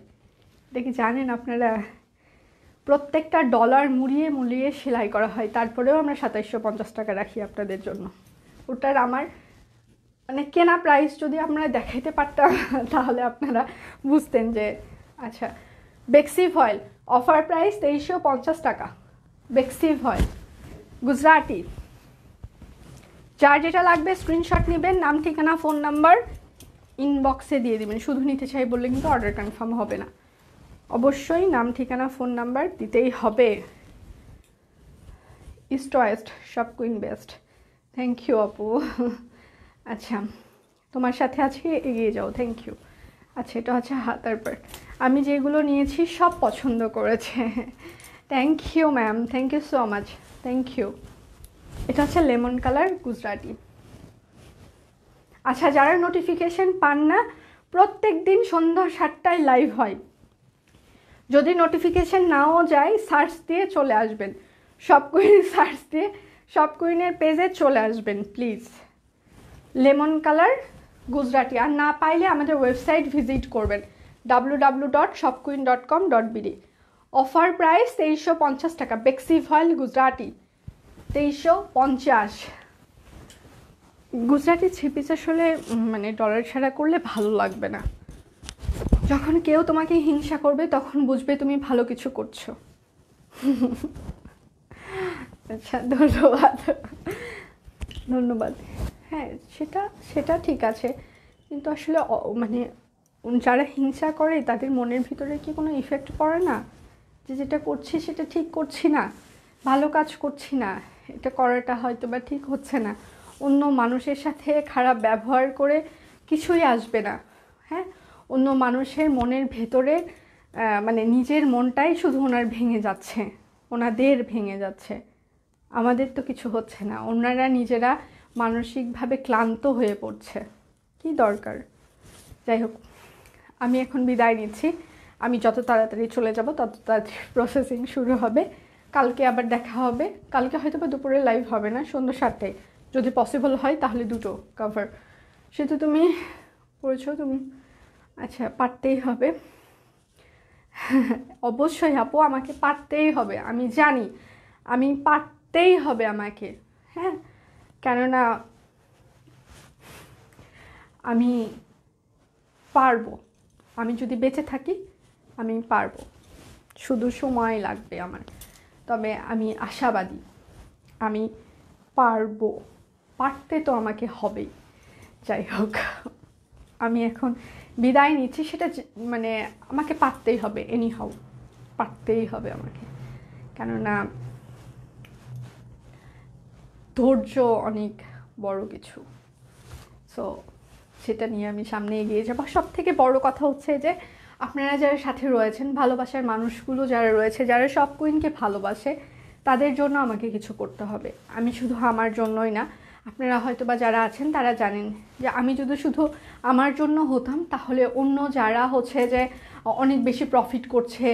দেখি জানেন আপনারা? প্রত্যেকটা ডলার মুড়িয়ে মুড়িয়ে সেলাই করা হয়, তারপরেও আমরা 2750 টাকা রাখি আপনাদের জন্য। ওটার আমার মানে কেনা প্রাইস যদি আমরা দেখাইতে পারতাম তাহলে আপনারা বুঝতেন যে আচ্ছা। বেক্সি ফয়েল অফার প্রাইস 2350 টাকা। বেক্সি ফয়েল গুজরাটি। যার যেটা লাগবে স্ক্রিনশট নেবেন, নাম ঠিকানা ফোন নাম্বার ইনবক্সে দিয়ে দিবেন। শুধু নিতে চাই বললে কিন্তু অর্ডার কনফার্ম হবে না, অবশ্যই নাম ঠিকানা ফোন নাম্বার দিতেই হবে। ইস্ট ওয়েস্ট সব কুইন বেস্ট। থ্যাংক ইউ আপু। আচ্ছা, তোমার সাথে আজকে এগিয়ে যাও। Thank you. আচ্ছা, এটা হচ্ছে হাতার পার্ট। আমি যেগুলো নিয়েছি সব পছন্দ করেছে। Thank you ma'am, thank you so much, thank you. এটা হচ্ছে লেমন কালার গুজরাটি। আচ্ছা, যারা নোটিফিকেশন পান না, প্রত্যেক দিন সন্ধ্যা 7টায় লাইভ হয়। যদি নোটিফিকেশন নাও যায় সার্চ দিয়ে চলে আসবেন, সব কুইন সার্চ দিয়ে সব কুইনের পেজে চলে আসবেন প্লিজ। Lemon colour Gujarati. আর না পাইলে আমাদের ওয়েবসাইট ভিজিট করবেন www.shopqueen.com.bd। অফার প্রাইস 2350 টাকা। বেক্সি voile Gujarati 2350। Gujarati three piece আসলে মানে ডলার ছাড়া করলে ভালো লাগবে না। যখন কেউ তোমাকে হিংসা করবে তখন বুঝবে তুমি ভালো কিছু করছো। আচ্ছা, ধন্যবাদ ধন্যবাদ। হ্যাঁ, সেটা ঠিক আছে, কিন্তু আসলে মানে যারা হিংসা করে তাদের মনের ভিতরে কি কোনো ইফেক্ট পড়ে না যে যেটা করছি সেটা ঠিক করছি না, ভালো কাজ করছি না, এটা করাটা হয়তো বা ঠিক হচ্ছে না। অন্য মানুষের সাথে খারাপ ব্যবহার করে কিছুই আসবে না। হ্যাঁ, অন্য মানুষের মনের ভেতরে মানে নিজের মনটাই শুধু ওনার ভেঙে যাচ্ছে, ওনাদের ভেঙে যাচ্ছে, আমাদের তো কিছু হচ্ছে না। ওনারা নিজেরা মানসিকভাবে ক্লান্ত হয়ে পড়ছে, কি দরকার? যাই হোক, আমি এখন বিদায় নিচ্ছি। আমি যত তাড়াতাড়ি চলে যাব তত তাড়াতাড়ি প্রসেসিং শুরু হবে। কালকে আবার দেখা হবে। কালকে হয়তো বা দুপুরে লাইভ হবে না, সন্ধ্যা 7টায় যদি পসিবল হয় তাহলে দুটো কভার। সে তো তুমি পড়েছো তুমি, আচ্ছা পারতেই হবে। অবশ্যই আপু, আমাকে পারতেই হবে, আমি জানি আমি পারতেই হবে আমাকে। হ্যাঁ, কেননা আমি পারবো, আমি যদি বেঁচে থাকি আমি পারবো, শুধু সময় লাগবে আমার। তবে আমি আশাবাদী, আমি পারবো, পারতে তো আমাকে হবেই। যাই হোক, আমি এখন বিদায় নিচ্ছি। সেটা মানে আমাকে পারতেই হবে, এনিহাউ পারতেই হবে আমাকে, কেননা ধৈর্য অনেক বড় কিছু। সো সেটা নিয়ে আমি সামনে এগিয়ে যাবো। সব থেকে বড় কথা হচ্ছে যে আপনারা যারা সাথে রয়েছেন, ভালোবাসার মানুষগুলো যারা রয়েছে, যারা সব কুইনকে ভালোবাসে, তাদের জন্য আমাকে কিছু করতে হবে। আমি শুধু আমার জন্যই না, আপনারা হয়তো বা যারা আছেন তারা জানেন যে আমি যদি শুধু আমার জন্য হতাম তাহলে অন্য যারা হচ্ছে যে অনেক বেশি প্রফিট করছে,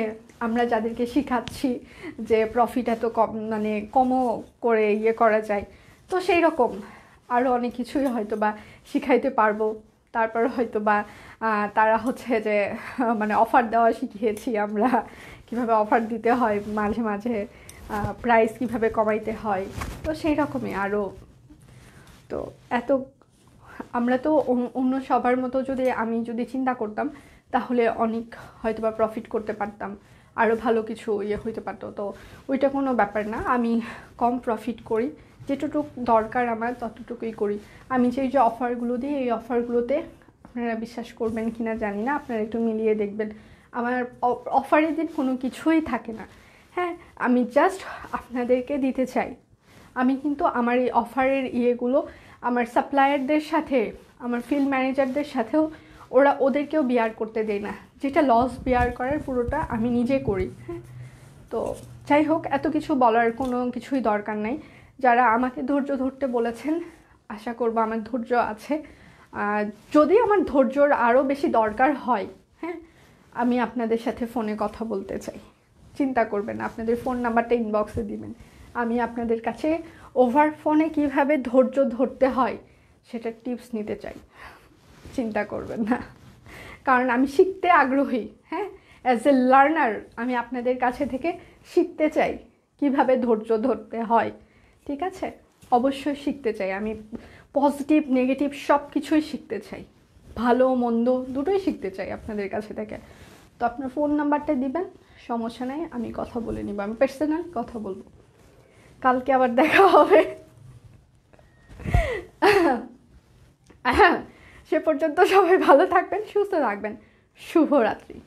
আমরা যাদেরকে শিখাচ্ছি যে প্রফিট এত কম মানে কমও করে ইয়ে করা যায়, তো সেই রকম আরও অনেক কিছুই হয়তো বা শিখাইতে পারবো। তারপর হয়তো বা তারা হচ্ছে যে মানে অফার দেওয়া শিখিয়েছি আমরা, কিভাবে অফার দিতে হয়, মাঝে মাঝে প্রাইস কিভাবে কমাইতে হয়, তো সেই রকমই আরও। তো এত আমরা তো অন্য সবার মতো আমি যদি চিন্তা করতাম তাহলে অনেক হয়তো বা প্রফিট করতে পারতাম, আরও ভালো কিছু ইয়ে হইতে পারতো। তো ওইটা কোনো ব্যাপার না, আমি কম প্রফিট করি, যেটুকু দরকার আমার ততটুকুই করি। আমি যে অফারগুলো দিই, এই অফারগুলোতে আপনারা বিশ্বাস করবেন কি না জানি না, আপনারা একটু মিলিয়ে দেখবেন, আমার অফারের দিন কোনো কিছুই থাকে না। হ্যাঁ, আমি জাস্ট আপনাদেরকে দিতে চাই। আমি কিন্তু আমার এই অফারের ইয়েগুলো আমার সাপ্লায়ারদের সাথে, আমার ফিল্ড ম্যানেজারদের সাথেও ওদেরকেও বিয়ার করতে দেই না, যেটা লস বিয়ার করার পুরোটা আমি নিজে করি। হ্যাঁ, তো যাই হোক, এত কিছু বলার কোনো কিছুই দরকার নাই। যারা আমাকে ধৈর্য ধরতে বলেছেন, আশা করব আমার ধৈর্য আছে, যদি আমার ধৈর্যর আরও বেশি দরকার হয়, হ্যাঁ, আমি আপনাদের সাথে ফোনে কথা বলতে চাই। চিন্তা করবেন, আপনাদের ফোন নাম্বারটা ইনবক্সে দিবেন। আমি আপনাদের কাছে ওভার ফোনে কীভাবে ধৈর্য ধরতে হয় সেটার টিপস নিতে চাই। চিন্তা করবেন না, কারণ আমি শিখতে আগ্রহী। হ্যাঁ, অ্যাজ এ লার্নার আমি আপনাদের কাছে থেকে শিখতে চাই কিভাবে ধৈর্য ধরতে হয়। ঠিক আছে, অবশ্যই শিখতে চাই আমি। পজিটিভ নেগেটিভ সব কিছুই শিখতে চাই, ভালো মন্দ দুটোই শিখতে চাই আপনাদের কাছে থেকে। তো আপনার ফোন নাম্বারটা দিবেন, সমস্যা নেই, আমি কথা বলে নিব, আমি পার্সোনাল কথা বলবো। কালকে আবার দেখা হবে। সে পর্যন্ত সবাই ভালো থাকবেন, সুস্থ থাকবেন। শুভরাত্রি।